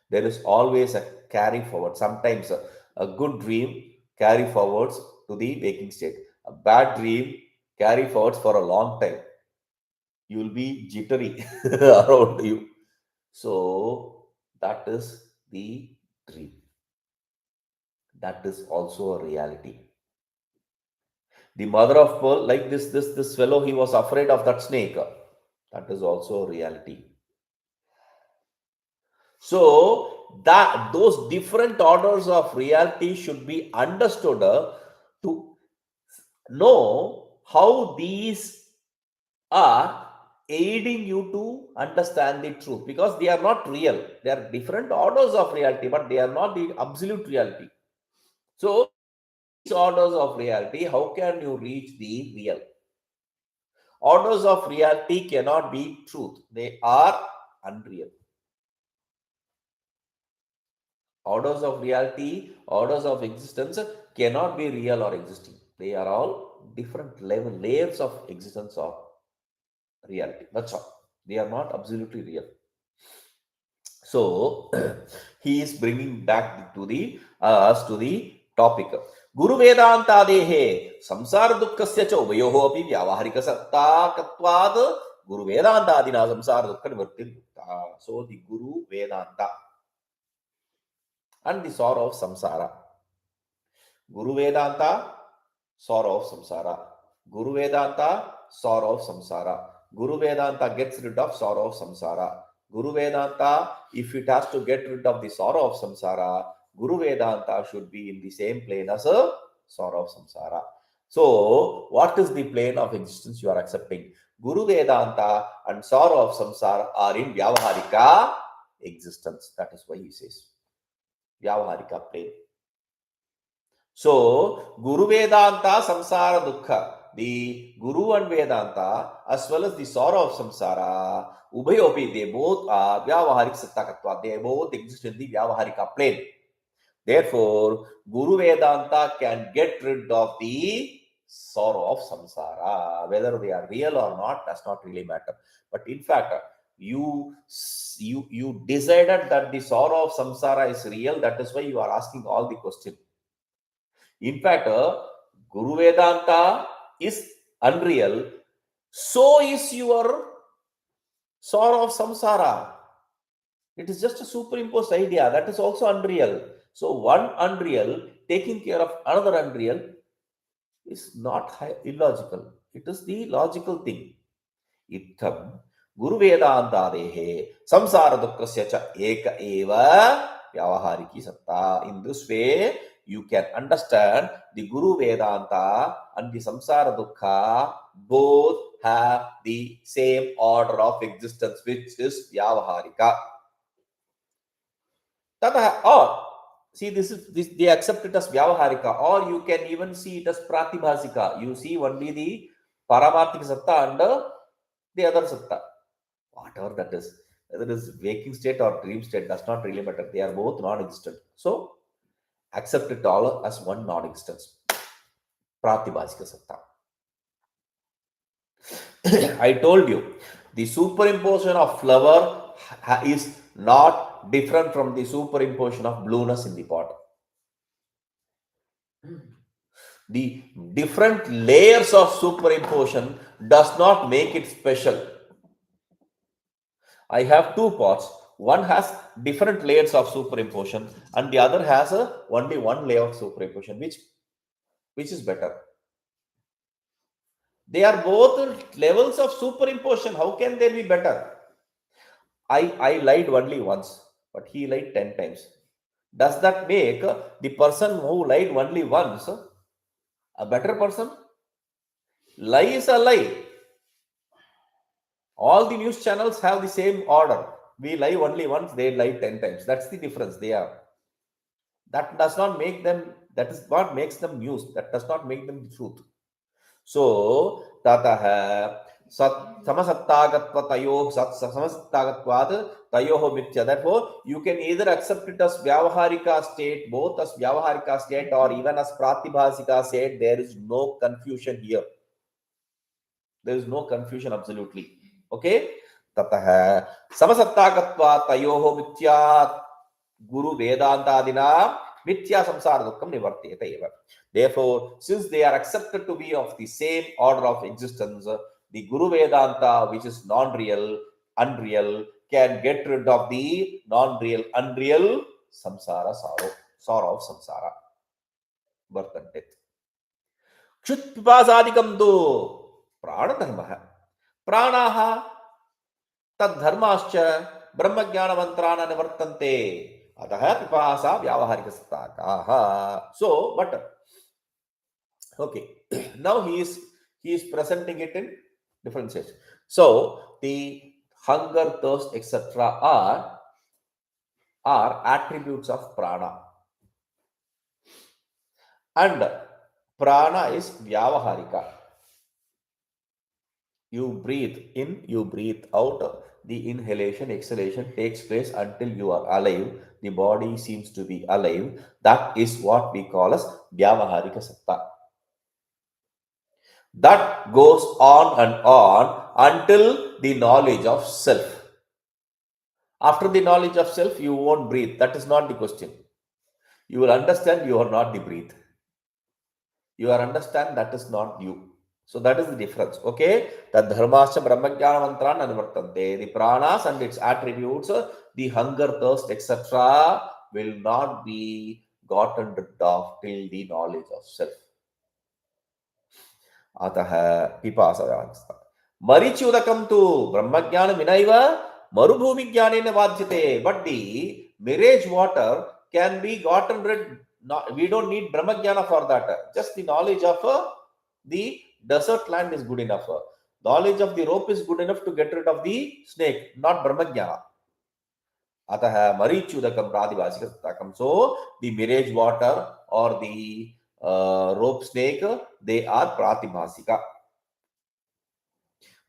there is always a carry forward. Sometimes a good dream carry forwards to the waking state. A bad dream carry forwards for a long time. You will be jittery around you. So that is the dream. That is also a reality. The mother of pearl, like this fellow, he was afraid of that snake. That is also a reality. So that those different orders of reality should be understood to know how these are aiding you to understand the truth, because they are not real. They are different orders of reality, but they are not the absolute reality. So these orders of reality, how can you reach the real? Orders of reality cannot be truth. They are unreal. Orders of reality, orders of existence cannot be real or existing. They are all different layers of existence or reality. That's all. They are not absolutely real. So he is bringing back to the us to the topic. Guru Vedanta dehe samsara dukkasya cha uvayoho api vyavaharika sattakatvad Guru Vedanta adina samsara dukkha nivartin. So the Guru Vedanta and the sorrow of samsara. Guru Vedanta, sorrow of samsara. Guru Vedanta, sorrow of samsara. Guru Vedanta gets rid of sorrow of samsara. Guru Vedanta, if it has to get rid of the sorrow of samsara, Guru Vedanta should be in the same plane as a sorrow of samsara. So, what is the plane of existence you are accepting? Guru Vedanta and sorrow of samsara are in Vyavaharika existence. That is why he says Vyavaharika plane. So, Guru Vedanta, Samsara Dukkha, the Guru and Vedanta, as well as the sorrow of Samsara, Ubhayopi, they both are Vyavaharik Sattakatva, they both exist in the Vyavaharika plane. Therefore, Guru Vedanta can get rid of the sorrow of Samsara. Whether they are real or not does not really matter. But in fact, you decided that the sorrow of Samsara is real. That is why you are asking all the questions. In fact, Guru Vedanta is unreal. So is your sorrow of samsara. It is just a superimposed idea. That is also unreal. So one unreal taking care of another unreal is not illogical. It is the logical thing. इत्थं गुरुवेदान्तादेः संसारदुःखस्य च एक एव व्यावहारिकी सत्ता. In this way, you can understand the Guru Vedanta and the Samsara Dukkha both have the same order of existence, which is Vyavaharika. Tata, or see, this they accept it as Vyavaharika, or you can even see it as Pratibhasika. You see only the Paramarthika Satta and the other Satta. Whatever that is, whether it is waking state or dream state, does not really matter. They are both non-existent. So accept it all as one non-existence. Pratibhasika Satta. I told you, the superimposition of flower is not different from the superimposition of blueness in the pot. The different layers of superimposition does not make it special. I have two pots. One has different layers of superimposition and the other has only one layer of superimposition. Which is better? They are both levels of superimposition. How can they be better? I lied only once, but he lied 10 times. Does that make the person who lied only once a better person? Lie is a lie. All the news channels have the same order. We lie only once, they lie 10 times. That's the difference they are. That does not make them, that is what makes them news. That does not make them the truth. So, tataha samasattagatva tayoh samasattagatvad tayoh mitya. Therefore, you can either accept it as Vyavaharika state, both as Vyavaharika state or even as Pratibhasika state. There is no confusion here. There is no confusion absolutely. Okay? Tataha samasattagatva tayoh mitya Guru Vedantadina Mithya Samsara Dukkam Nivarteta eva. Therefore, since they are accepted to be of the same order of existence, the Guru Vedanta, which is non-real, unreal, can get rid of the non-real, unreal samsara sorrow of samsara, birth and death. Kshut pipasadikam tu prana dharmaha. Pranaha tad dharmascha brahmajnana mantrana nivartante. Atah pipasa vyavaharika sattakaha. So, but okay, now he is presenting it in different ways. So the hunger, thirst, etc. are attributes of prana, and prana is vyavaharika. You breathe in, you breathe out. The inhalation, exhalation takes place until you are alive. The body seems to be alive. That is what we call as vyavaharika satta. That goes on and on until the knowledge of self. After the knowledge of self, you won't breathe. That is not the question. You will understand you are not the breath. You will understand that is not you. So that is the difference. Okay? The dharmascha brahmajnana mantran anivartante. The pranas and its attributes, the hunger, thirst, etc. will not be gotten rid of till the knowledge of self. Atah pipasa marichudakam tu brahmajnana vinaiva marubhumi jnanena vadhyate. But the mirage water can be gotten rid. We don't need brahmajnana for that. Just the knowledge of the desert land is good enough. Knowledge of the rope is good enough to get rid of the snake, not brahmajnana. Atah marichudakam pratibhasika sattakam. So the mirage water or the rope snake, they are pratibhasika.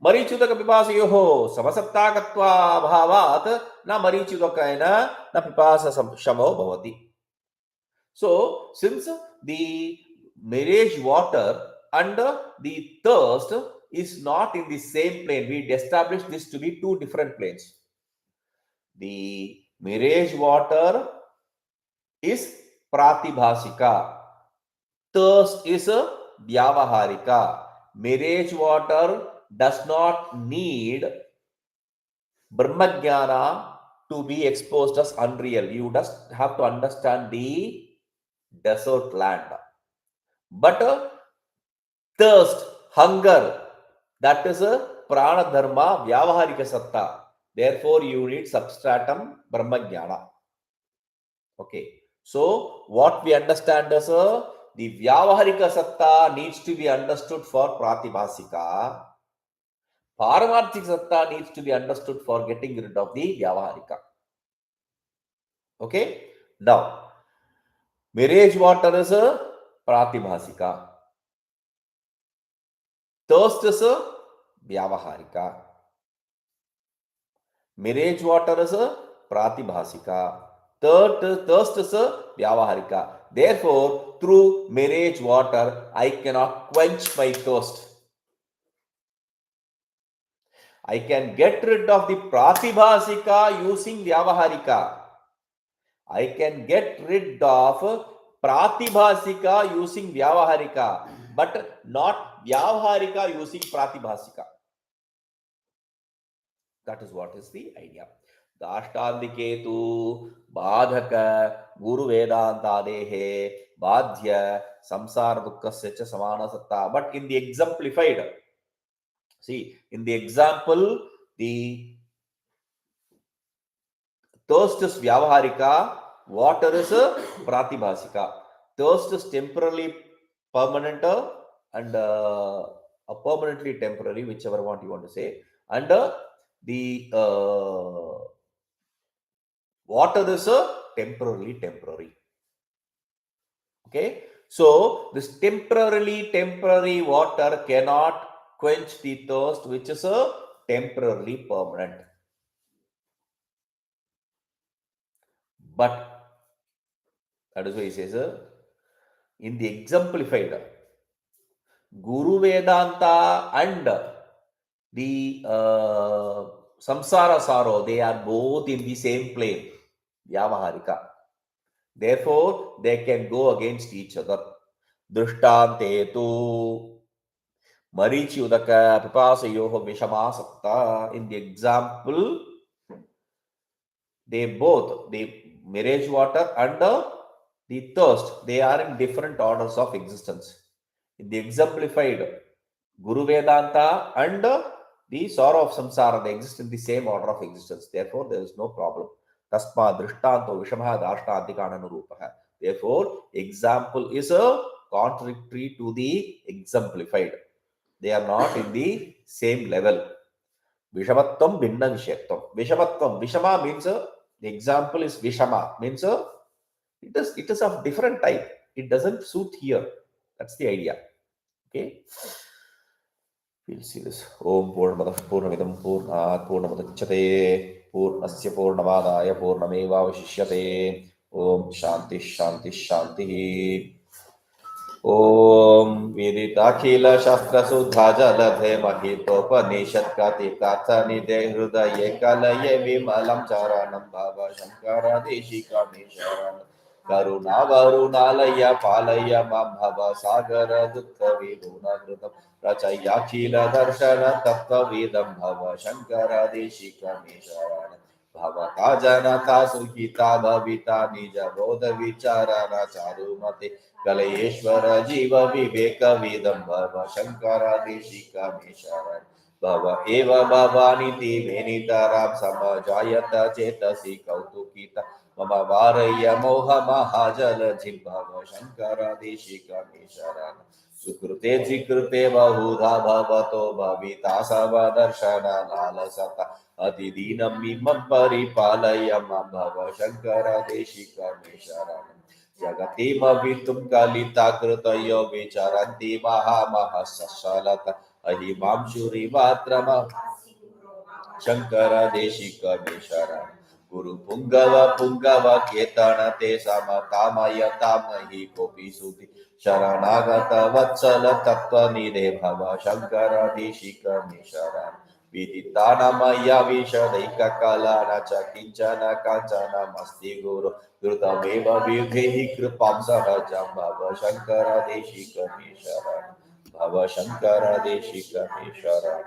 Marichudaka pipasayoho samasattakattva bhavat na marichudakayana na pipasa shamo bhavati. So, since the mirage water and the thirst is not in the same plane, we established this to be two different planes. The mirage water is pratibhasika. Thirst is vyavaharika. Mirage water does not need brahmajnana to be exposed as unreal. You just have to understand the desert land. But thirst, hunger, that is prana dharma, vyavaharika satta. Therefore, you need substratum Brahma Jnana. Okay. So, what we understand as the Vyavaharika Satta needs to be understood for Pratibhasika. Paramarthik Satta needs to be understood for getting rid of the Vyavaharika. Okay. Now, mirage water is a Pratibhasika. Thirst is a Vyavaharika. Mirage water is a Pratibhasika. Thirst is a Vyavaharika. Therefore, through mirage water, I cannot quench my thirst. I can get rid of the Pratibhasika using Vyavaharika. I can get rid of Pratibhasika using Vyavaharika, but not Vyavaharika using Pratibhasika. That is what is the idea. दाष्टान्तिके तु बाधक गुरु वेदांतादेः बाध्य संसार दुःखस्य च समान सत्ता. But in the exemplified, see, in the example, the thirst is vyavaharika, water is pratibhasika. Thirst is temporarily permanent and permanently temporary, whichever one you want to say, and the water is temporarily temporary. Okay, so this temporary water cannot quench the thirst, which is temporarily permanent. But that is why he says in the exemplified Guru Vedanta and the Samsara Saro, they are both in the same plane, Vyavaharika. Therefore, they can go against each other. Drishtante tu Marichi Udaka Pipasayoho Vishamasakta. In the example, they both, the mirage water and the thirst, they are in different orders of existence. In the exemplified Guru Vedanta and the sorrow of samsara, they exist in the same order of existence. Therefore, there is no problem. Tasma drishtanto vishamaha dashtantikananurupaha. Therefore, example is contradictory to the exemplified. They are not in the same level. Vishamatvam binna vishayatvam. Vishamatvam. Vishama means the example is Vishama. Means it is of different type. It doesn't suit here. That's the idea. Okay. We'll see this. Om Purnamadah Purnamidam Purnat Purnamadachyate Purnasya Purnamadaya Purnamevavashishyate. Om Shanti Shanti Shanti. Om Viditakila Shastra Sudha Jaladhe Mahitopanishad Katikatha Nide Hrudaye Kalaye Vimalam Charanam Bhava Shankara Deshika Misharanam Karuna Varunalaya Palaya Mambhava Sagara Dukha Viduna Grutam Rachaya Kila Darshana Tattva Vidam Bhava Shankara Deshika Misharanam Bhavata Janata Sukhita Bhavita Nija Bodha Vicharana Charumate Kalayeshwara Jiva Viveka Vidam Bhava Shankara Deshika Misharan Bhava Eva Bhavaniti Venitaram Samajayata Chetasi Kautukita Mama Varaya Moha Mahajala Jimbhava Shankara Deshika Misharan Sukrute Zikrute Bahudha Bhavato Bhavita Savadarshana Lalasata Adidinam Mimam Paripalaya Mambhava Shankara Deshika Misharan Jagati Mavitum Kalita Krutayo Vicharanti Maha Mahasashalata Ahimam Shuri Vatrama Shankara Deshika Mishara Guru Pungava Pungava Ketana Te Samatamaya Tamahi Kopi Suti Sharanagata Vatsala Tattva Nide Bhava Shankara Deshika Mishara Viditana Maya Vishadaika Kalana Chakinchana Kanchana Masti Guru Drutameva Vidhi Kripam Sahajam Bhava Shankara Deshika Mishara Bhava Shankara Deshika Mishara